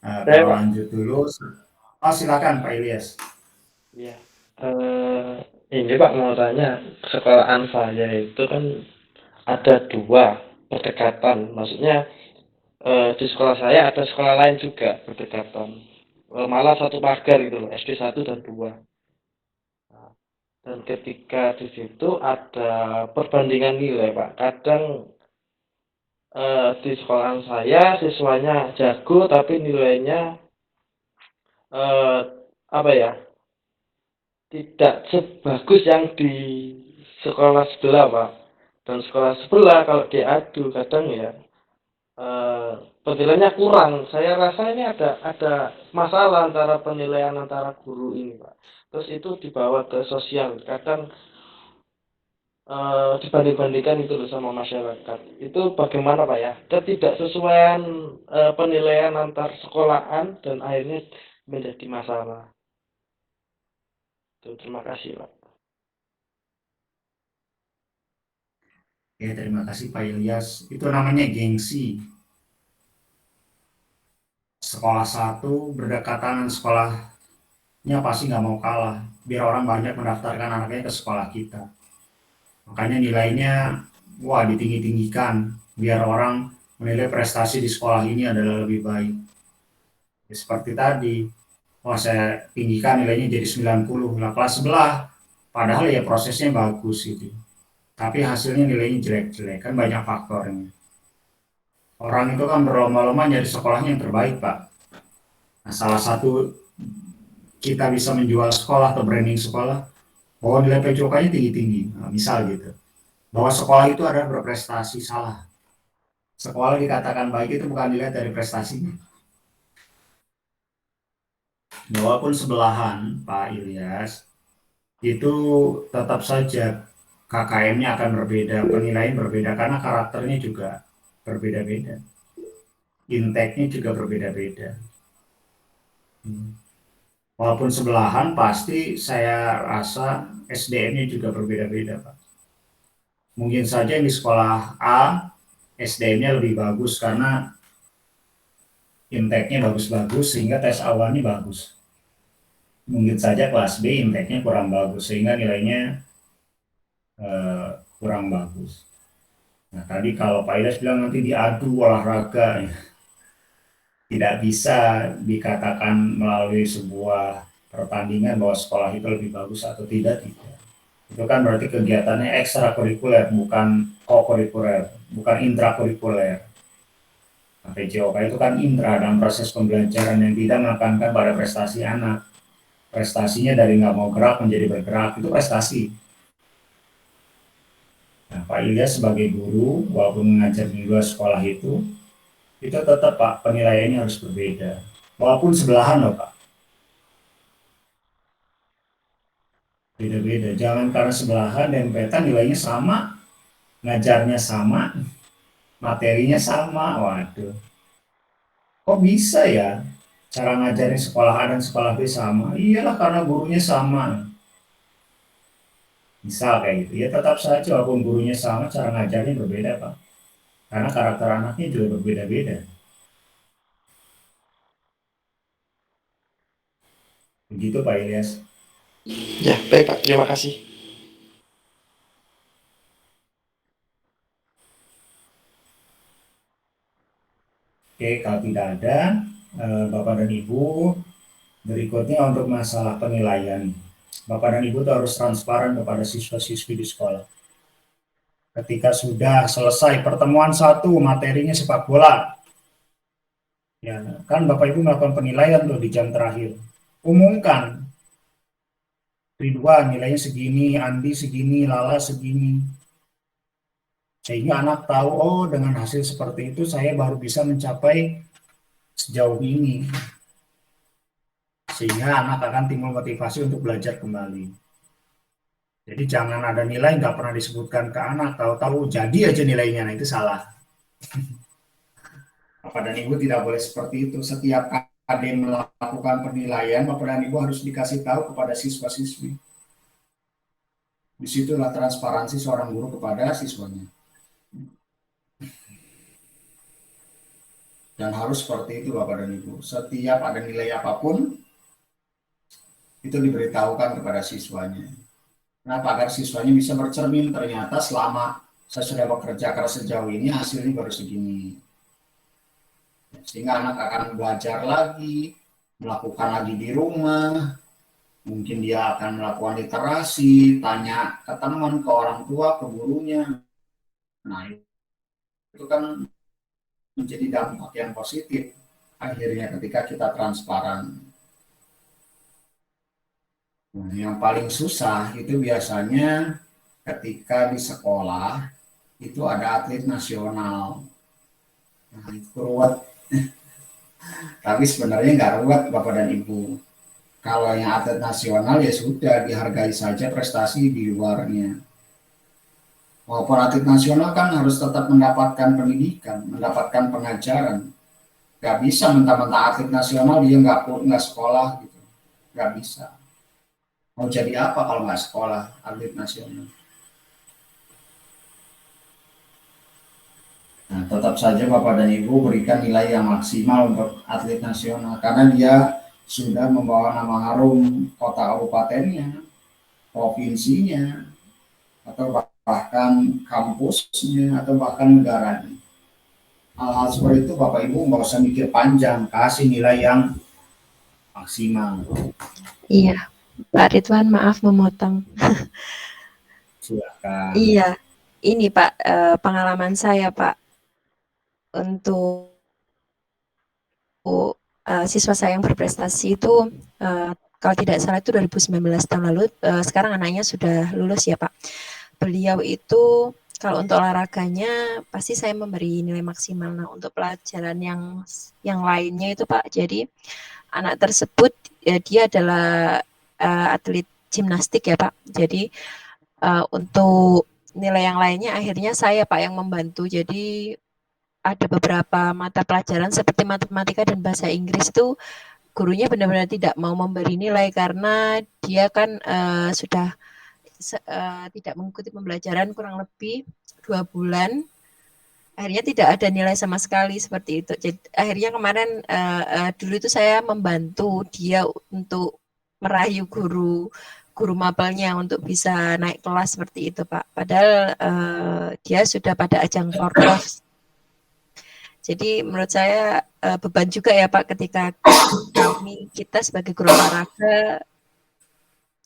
kalau lanjut dulu. Oh, silakan Pak Ilyas. Ya, ini Pak mau tanya, sekolahan saya itu kan ada 2 berdekatan, maksudnya di sekolah saya ada sekolah lain juga berdekatan, malah satu pagar gitu loh, SD 1 dan 2. Nah, dan ketika di situ ada perbandingan nilai Pak, kadang di sekolahan saya siswanya jago tapi nilainya apa ya, tidak sebagus yang di sekolah sebelah Pak. Dan sekolah sebelah kalau diadu kadang ya penilaiannya kurang. Saya rasa ini ada masalah antara penilaian antara guru ini Pak. Terus itu dibawa ke sosial, kadang dibanding-bandingkan itu sama masyarakat. Itu bagaimana Pak ya? Ketidaksesuaian penilaian antar sekolahan dan akhirnya menjadi masalah. Terima kasih Pak. Ya, terima kasih Pak Ilyas. Itu namanya gengsi. Sekolah satu berdekatan dengan sekolahnya pasti nggak mau kalah. Biar orang banyak mendaftarkan anaknya ke sekolah kita. Makanya nilainya, wah, ditinggi-tinggikan. Biar orang menilai prestasi di sekolah ini adalah lebih baik. Ya, seperti tadi, wah saya tinggikan nilainya jadi 90. Lah kelas sebelah, padahal ya prosesnya bagus gitu. Tapi hasilnya nilainya jelek-jelek, kan banyak faktornya. Orang itu kan berlomba-lomba nyari sekolahnya yang terbaik, Pak. Nah, salah satu kita bisa menjual sekolah atau branding sekolah, bahwa nilai PJOK-nya tinggi-tinggi. Nah, misal gitu. Bahwa sekolah itu adalah berprestasi, salah. Sekolah dikatakan baik itu bukan dilihat dari prestasinya. Walaupun sebelahan, Pak Ilyas, itu tetap saja KKM-nya akan berbeda, penilaian berbeda, karena karakternya juga berbeda-beda. Intake-nya juga berbeda-beda. Walaupun sebelahan, pasti saya rasa SDM-nya juga berbeda-beda, Pak. Mungkin saja di sekolah A, SDM-nya lebih bagus karena intake-nya bagus-bagus sehingga tes awalnya bagus. Mungkin saja kelas B intake-nya kurang bagus sehingga nilainya kurang bagus. Nah, tadi kalau Pak Ilyas bilang nanti diadu olahraga, ya, tidak bisa dikatakan melalui sebuah pertandingan bahwa sekolah itu lebih bagus atau tidak. Itu kan berarti kegiatannya ekstrakurikuler, bukan kokurikuler, bukan intrakurikuler. Nah, PJOK itu kan intra dalam proses pembelajaran yang tidak menekankan pada prestasi anak. Prestasinya dari nggak mau gerak menjadi bergerak, itu prestasi. Nah, Pak Ilyas sebagai guru, walaupun mengajar di 2 sekolah itu tetap Pak, penilaiannya harus berbeda. Walaupun sebelahan loh Pak. Beda-beda, jangan karena sebelahan dan petan nilainya sama, ngajarnya sama, materinya sama, waduh. Kok bisa ya cara ngajarin sekolah A dan sekolah B sama? Iyalah karena gurunya sama. Misal kayak gitu, ya tetap saja walaupun gurunya sama, cara ngajarnya berbeda Pak. Karena karakter anaknya juga berbeda-beda. Begitu Pak Ilyas. Ya, baik Pak, terima kasih. Oke, kalau tidak ada, Bapak dan Ibu, berikutnya untuk masalah penilaian. Bapak dan Ibu tuh harus transparan kepada siswa-siswi di sekolah. Ketika sudah selesai pertemuan satu, materinya sepak bola, ya kan Bapak Ibu melakukan penilaian tuh di jam terakhir. Umumkan, Ridwan nilainya segini, Andi segini, Lala segini. Sehingga anak tahu, oh dengan hasil seperti itu saya baru bisa mencapai sejauh ini. Sehingga anak akan timbul motivasi untuk belajar kembali. Jadi jangan ada nilai nggak pernah disebutkan ke anak, tahu-tahu jadi aja nilainya, nah itu salah. Bapak dan Ibu tidak boleh seperti itu. Setiap kali melakukan penilaian, Bapak dan Ibu harus dikasih tahu kepada siswa-siswi. Disitulah transparansi seorang guru kepada siswanya. Dan harus seperti itu Bapak dan Ibu. Setiap ada nilai apapun, itu diberitahukan kepada siswanya. Kenapa? Agar siswanya bisa bercermin, ternyata selama saya sudah bekerja keras sejauh ini, hasilnya baru segini. Sehingga anak akan belajar lagi, melakukan lagi di rumah, mungkin dia akan melakukan literasi, tanya ke teman, ke orang tua, ke gurunya. Nah, itu kan menjadi dampak yang positif akhirnya ketika kita transparan. Nah, yang paling susah itu biasanya ketika di sekolah itu ada atlet nasional. Nah, itu ruwet. Tapi sebenarnya nggak ruwet Bapak dan Ibu. Kalau yang atlet nasional ya sudah dihargai saja prestasi di luarnya. Walaupun atlet nasional kan harus tetap mendapatkan pendidikan, mendapatkan pengajaran. Nggak bisa mentah-mentah atlet nasional dia nggak sekolah gitu. Nggak bisa. Mau jadi apa kalau nggak sekolah atlet nasional? Nah, tetap saja Bapak dan Ibu berikan nilai yang maksimal untuk atlet nasional karena dia sudah membawa nama harum kota kabupatennya, provinsinya, atau bahkan kampusnya, atau bahkan negaranya. Hal-hal seperti itu Bapak Ibu nggak usah mikir panjang, kasih nilai yang maksimal. Iya, Pak Ridwan, maaf memotong. Silakan. Iya, ini Pak, pengalaman saya Pak, untuk siswa saya yang berprestasi itu, kalau tidak salah itu 2019 tahun lalu, sekarang anaknya sudah lulus ya Pak. Beliau itu kalau untuk olahraganya pasti saya memberi nilai maksimal. Nah, untuk pelajaran yang lainnya itu Pak, jadi anak tersebut dia adalah atlet gimnastik ya Pak. Jadi untuk nilai yang lainnya akhirnya saya Pak yang membantu. Jadi ada beberapa mata pelajaran seperti matematika dan bahasa Inggris itu gurunya benar-benar tidak mau memberi nilai karena dia kan sudah tidak mengikuti pembelajaran kurang lebih 2 bulan. Akhirnya tidak ada nilai sama sekali seperti itu. Jadi akhirnya kemarin dulu itu saya membantu dia untuk merayu guru mapelnya untuk bisa naik kelas seperti itu Pak. Padahal dia sudah pada ajang Forkos. Jadi menurut saya beban juga ya Pak ketika kita sebagai guru olahraga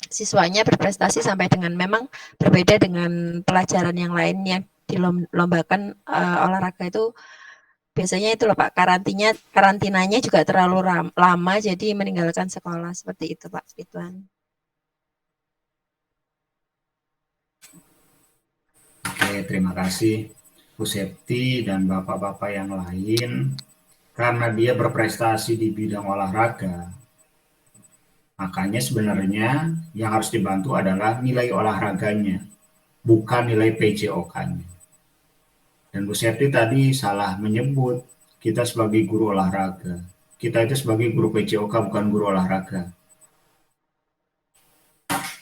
siswanya berprestasi sampai dengan memang berbeda dengan pelajaran yang lain yang dilombakan olahraga itu biasanya itu loh Pak, karantinanya juga terlalu lama jadi meninggalkan sekolah seperti itu Pak Ridwan. Oke, terima kasih Bu Septi dan bapak-bapak yang lain. Karena dia berprestasi di bidang olahraga, makanya sebenarnya yang harus dibantu adalah nilai olahraganya, bukan nilai PJOK-nya. Dan Bu Septi tadi salah menyebut kita sebagai guru olahraga. Kita itu sebagai guru PJOK, bukan guru olahraga.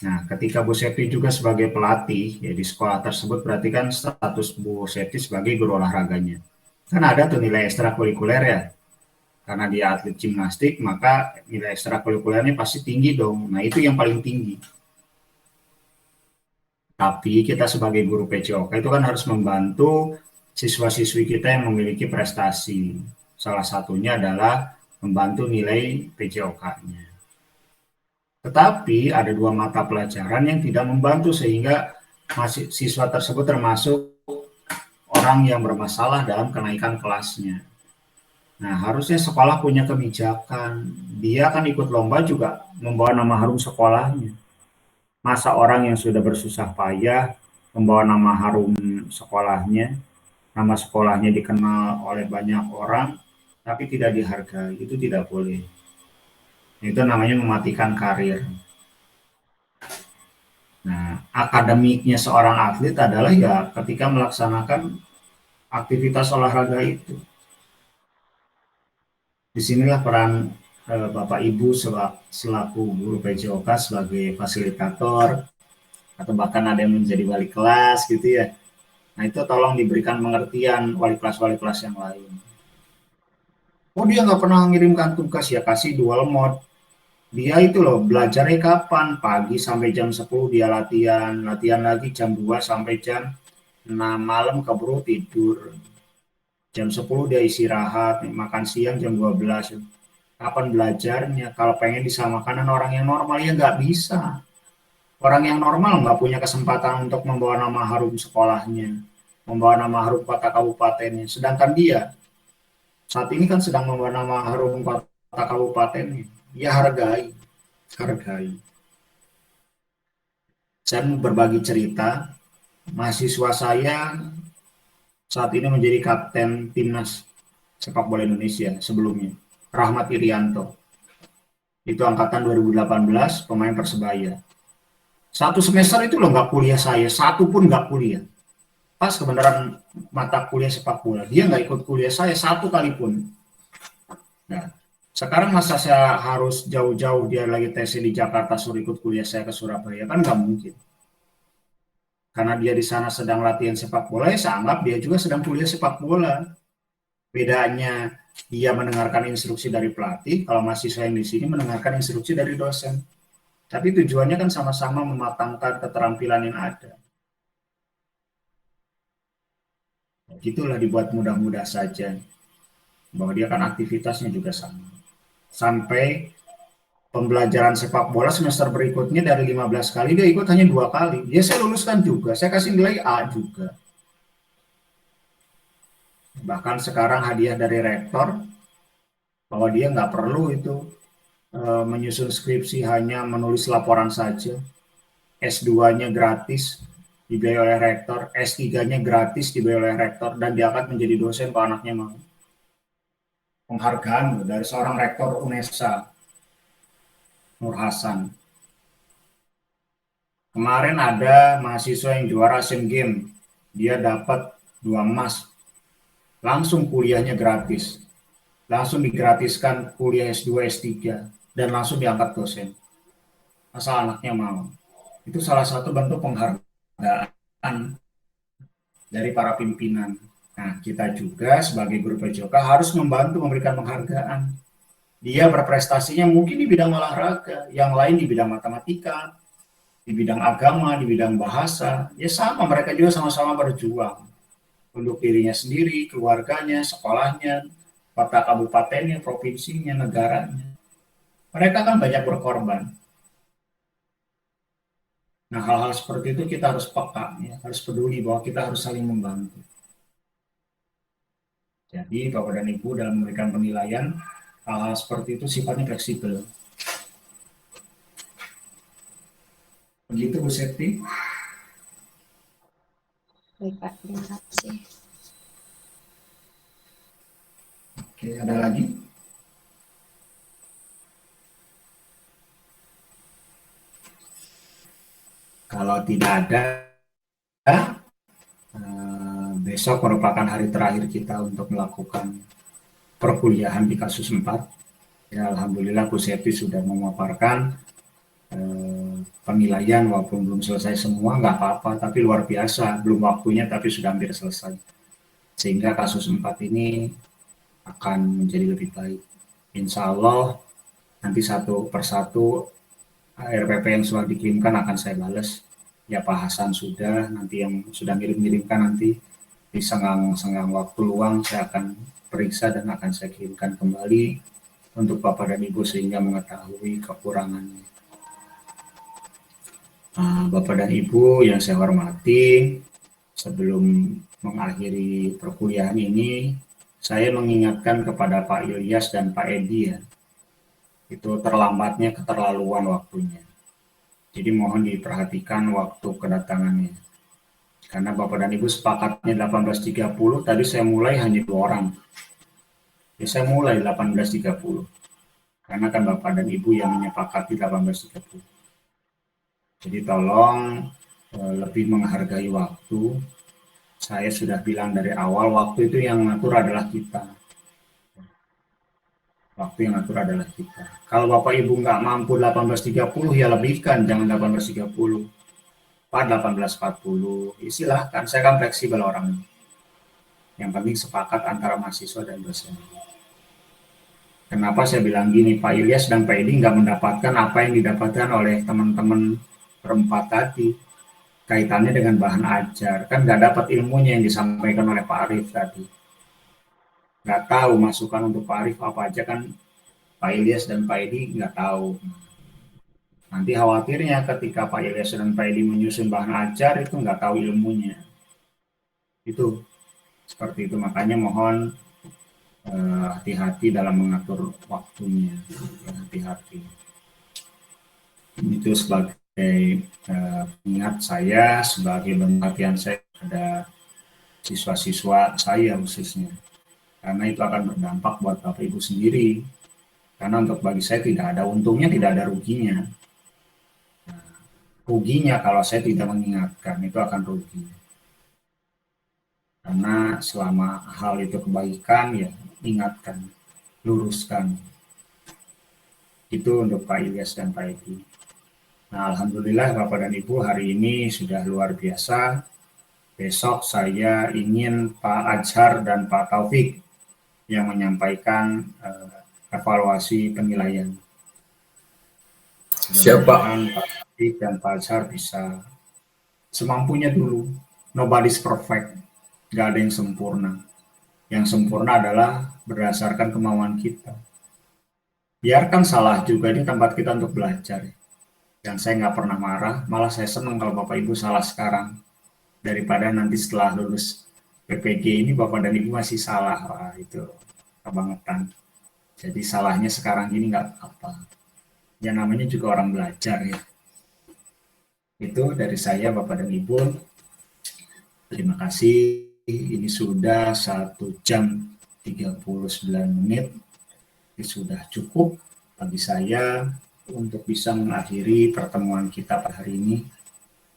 Nah, ketika Bu Septi juga sebagai pelatih ya di sekolah tersebut, berarti kan status Bu Septi sebagai guru olahraganya. Kan ada tuh nilai ekstrakurikuler ya. Karena dia atlet gimnastik, maka nilai ekstrakurikulernya pasti tinggi dong. Nah, itu yang paling tinggi. Tapi kita sebagai guru PJOK itu kan harus membantu siswa-siswi kita yang memiliki prestasi. Salah satunya adalah membantu nilai PJOK-nya. Tetapi ada 2 mata pelajaran yang tidak membantu sehingga siswa tersebut termasuk orang yang bermasalah dalam kenaikan kelasnya. Nah, harusnya sekolah punya kebijakan. Dia kan ikut lomba juga membawa nama harum sekolahnya. Masa orang yang sudah bersusah payah membawa nama harum sekolahnya, nama sekolahnya dikenal oleh banyak orang, tapi tidak dihargai, itu tidak boleh. Itu namanya mematikan karir. Nah, akademiknya seorang atlet adalah ya ketika melaksanakan aktivitas olahraga itu. Disinilah peran Bapak Ibu selaku guru PJOK sebagai fasilitator atau bahkan ada yang menjadi wali kelas gitu ya. Nah itu tolong diberikan pengertian wali kelas yang lain. Oh dia nggak pernah mengirimkan tugas, ya kasih dual mode. Dia itu loh belajarnya kapan? Pagi sampai jam 10 dia latihan lagi jam 2 sampai jam 6 malam keburu tidur. Jam 10 dia istirahat, makan siang jam 12. Kapan belajarnya? Kalau pengen disamakan dengan orang yang normal ya nggak bisa. Orang yang normal nggak punya kesempatan untuk membawa nama harum sekolahnya, membawa nama harum kota kabupatennya. Sedangkan dia saat ini kan sedang membawa nama harum kota kabupatennya. Ya hargai. Saya mau berbagi cerita, mahasiswa saya saat ini menjadi kapten timnas sepak bola Indonesia sebelumnya, Rahmat Irianto. Itu angkatan 2018, pemain Persebaya. Satu semester itu loh nggak kuliah saya, satu pun nggak kuliah. Pas kebenaran mata kuliah sepak bola, dia nggak ikut kuliah saya satu kali pun. Nah, sekarang masa saya harus jauh-jauh dia lagi tes di Jakarta suruh ikut kuliah saya ke Surabaya, kan nggak mungkin. Karena dia di sana sedang latihan sepak bola, ya saya anggap dia juga sedang kuliah sepak bola. Bedanya dia mendengarkan instruksi dari pelatih, kalau mahasiswa yang di sini mendengarkan instruksi dari dosen. Tapi tujuannya kan sama-sama mematangkan keterampilan yang ada. Gitulah dibuat mudah-mudah saja. Bahwa dia kan aktivitasnya juga sama. Sampai pembelajaran sepak bola semester berikutnya dari 15 kali dia ikut hanya 2 kali. Dia saya luluskan juga, saya kasih nilai A juga. Bahkan sekarang hadiah dari rektor bahwa dia nggak perlu itu menyusun skripsi, hanya menulis laporan saja. S2-nya gratis dibiayai oleh rektor, S3-nya gratis dibiayai oleh rektor, dan dia akan menjadi dosen kalau anaknya mau. Penghargaan dari seorang rektor UNESA, Nur Hasan. Kemarin ada mahasiswa yang juara Asian Games, dia dapat 2 emas, langsung kuliahnya gratis, langsung digratiskan kuliah S2, S3, dan langsung diangkat dosen. Asal anaknya mau. Itu salah satu bentuk penghargaan dari para pimpinan. Nah, kita juga sebagai guru PJOK harus membantu memberikan penghargaan. Dia berprestasinya mungkin di bidang olahraga, yang lain di bidang matematika, di bidang agama, di bidang bahasa. Ya sama, mereka juga sama-sama berjuang untuk dirinya sendiri, keluarganya, sekolahnya, kota kabupatennya, provinsinya, negaranya. Mereka kan banyak berkorban. Nah, hal-hal seperti itu kita harus peka, ya, harus peduli bahwa kita harus saling membantu. Jadi, Bapak dan Ibu dalam memberikan penilaian, hal-hal seperti itu sifatnya fleksibel. Begitu, Bu Septi. Baik Pak, terima kasih. Oke, ada lagi? Kalau tidak ada, besok merupakan hari terakhir kita untuk melakukan perkuliahan di kasus 4. Ya, alhamdulillah Bu Septi sudah memaparkan penilaian walaupun belum selesai semua, nggak apa-apa, tapi luar biasa, belum waktunya tapi sudah hampir selesai. Sehingga kasus 4 ini akan menjadi lebih baik. Insya Allah nanti satu persatu RPP yang sudah dikirimkan akan saya balas. Ya Pak Hasan sudah, nanti yang sudah ngirim-ngirimkan nanti Di senggang waktu luang saya akan periksa dan akan saya kirimkan kembali untuk Bapak dan Ibu sehingga mengetahui kekurangannya. Bapak dan Ibu yang saya hormati, sebelum mengakhiri perkuliahan ini, saya mengingatkan kepada Pak Ilyas dan Pak Edi ya, itu terlambatnya keterlaluan waktunya. Jadi mohon diperhatikan waktu kedatangannya. Karena Bapak dan Ibu sepakatnya 18.30, tadi saya mulai hanya 2 orang. Ya, saya mulai 18.30. Karena kan Bapak dan Ibu yang menyepakati 18.30. Jadi tolong lebih menghargai waktu. Saya sudah bilang dari awal, waktu itu yang ngatur adalah kita. Waktu yang ngatur adalah kita. Kalau Bapak Ibu nggak mampu 18.30, ya lebihkan, jangan 18.30. 18.40, silahkan, saya kan fleksibel orangnya. Yang penting sepakat antara mahasiswa dan dosen. Kenapa saya bilang gini, Pak Ilyas dan Pak Edi nggak mendapatkan apa yang didapatkan oleh teman-teman berempat tadi. Kaitannya dengan bahan ajar, kan nggak dapat ilmunya yang disampaikan oleh Pak Arief tadi. Nggak tahu masukan untuk Pak Arief apa aja kan, Pak Ilyas dan Pak Edi nggak tahu. Nanti khawatirnya ketika Pak Ilyas dan Pak Edi menyusun bahan ajar itu nggak tahu ilmunya. Itu seperti itu, makanya mohon hati-hati dalam mengatur waktunya. Hati-hati. Itu sebagai pengingat saya, sebagai perhatian saya pada siswa-siswa saya khususnya. Karena itu akan berdampak buat Bapak Ibu sendiri. Karena untuk bagi saya tidak ada untungnya, tidak ada ruginya. Ruginya kalau saya tidak mengingatkan, itu akan rugi. Karena selama hal itu kebaikan, ya ingatkan, luruskan. Itu untuk Pak Ilyas dan Pak Edi. Nah, alhamdulillah Bapak dan Ibu hari ini sudah luar biasa. Besok saya ingin Pak Azhar dan Pak Taufik yang menyampaikan evaluasi penilaian. Siapa? Pak Taufik dan Pak Azhar bisa semampunya dulu. Nobody's perfect. Gak ada yang sempurna. Yang sempurna adalah berdasarkan kemauan kita. Biarkan salah juga, ini tempat kita untuk belajar. Dan saya nggak pernah marah, malah saya senang kalau Bapak Ibu salah sekarang. Daripada nanti setelah lulus PPG ini Bapak dan Ibu masih salah. Wah, itu kebangetan. Jadi salahnya sekarang ini nggak apa. Ya namanya juga orang belajar ya. Itu dari saya Bapak dan Ibu. Terima kasih. Ini sudah 1 jam 39 menit. Ini sudah cukup bagi saya untuk bisa mengakhiri pertemuan kita pada hari ini.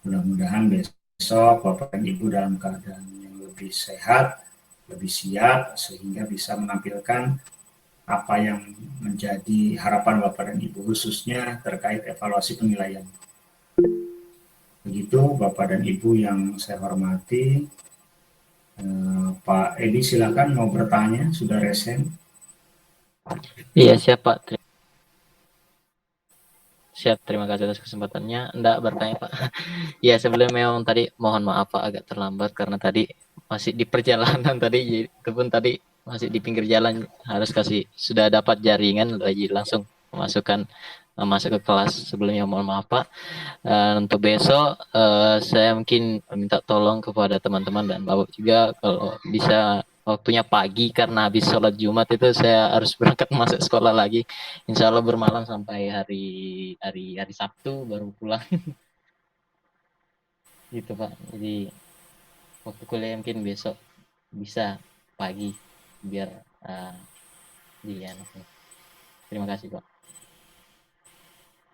Mudah-mudahan besok Bapak dan Ibu dalam keadaan yang lebih sehat, lebih siap, sehingga bisa menampilkan apa yang menjadi harapan Bapak dan Ibu khususnya terkait evaluasi penilaian. Begitu Bapak dan Ibu yang saya hormati. Pak Edi silakan mau bertanya, sudah resen. Iya, siap Pak. Siap, terima kasih atas kesempatannya. Enggak bertanya Pak. Ya sebelumnya memang tadi mohon maaf Pak agak terlambat karena tadi masih di perjalanan tadi, itu pun tadi masih di pinggir jalan, harus sudah dapat jaringan lagi langsung masuk ke kelas. Sebelumnya mohon maaf Pak. Untuk besok saya mungkin minta tolong kepada teman-teman dan Bapak juga kalau bisa waktunya pagi karena habis sholat Jumat itu saya harus berangkat masuk sekolah lagi. Insya Allah bermalam sampai hari Sabtu baru pulang. Gitu Pak. Jadi waktu kuliah mungkin besok bisa pagi biar terima kasih Pak.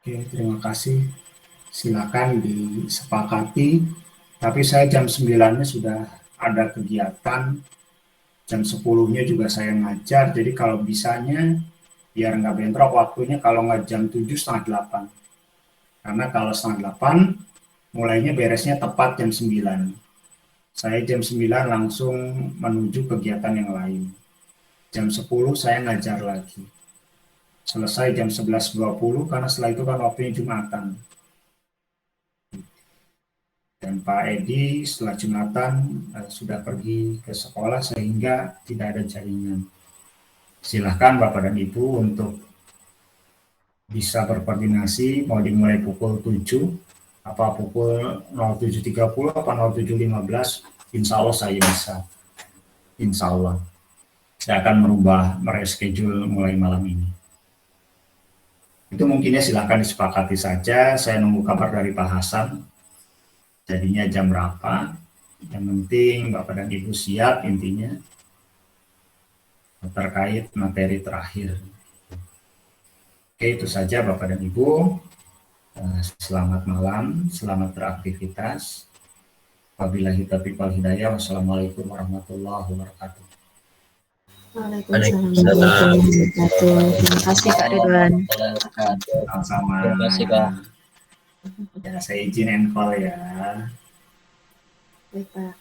Oke, terima kasih. Silakan disepakati. Tapi saya jam 9-nya sudah ada kegiatan. Jam 10-nya juga saya ngajar. Jadi kalau bisanya biar nggak bentrok waktunya, kalau nggak jam 7 setengah 8. Karena kalau setengah 8 mulainya beresnya tepat jam 9. Saya jam 9 langsung menuju kegiatan yang lain. Jam 10 saya ngajar lagi. Selesai jam 11.20 karena setelah itu kan waktunya Jumatan. Dan Pak Edi setelah Jumatan sudah pergi ke sekolah sehingga tidak ada jaringan. Silahkan Bapak dan Ibu untuk bisa berkoordinasi, mau dimulai pukul 7, apa pukul 07.30, apa 07.15, insya Allah saya bisa. Insya Allah. Saya akan mereschedule mulai malam ini. Itu mungkinnya silahkan disepakati saja, saya nunggu kabar dari Pak Hasan. Jadinya jam berapa, yang penting Bapak dan Ibu siap intinya terkait materi terakhir. Oke, itu saja Bapak dan Ibu. Selamat malam, selamat beraktivitas. Wabillahi taufiq wal hidayah. Wassalamualaikum warahmatullahi wabarakatuh. Waalaikumsalam warahmatullahi wabarakatuh. Terima kasih Kak Ridwan. Sama-sama. Terima kasih, Kak. Ya, saya izin info ya. Baik, Pak.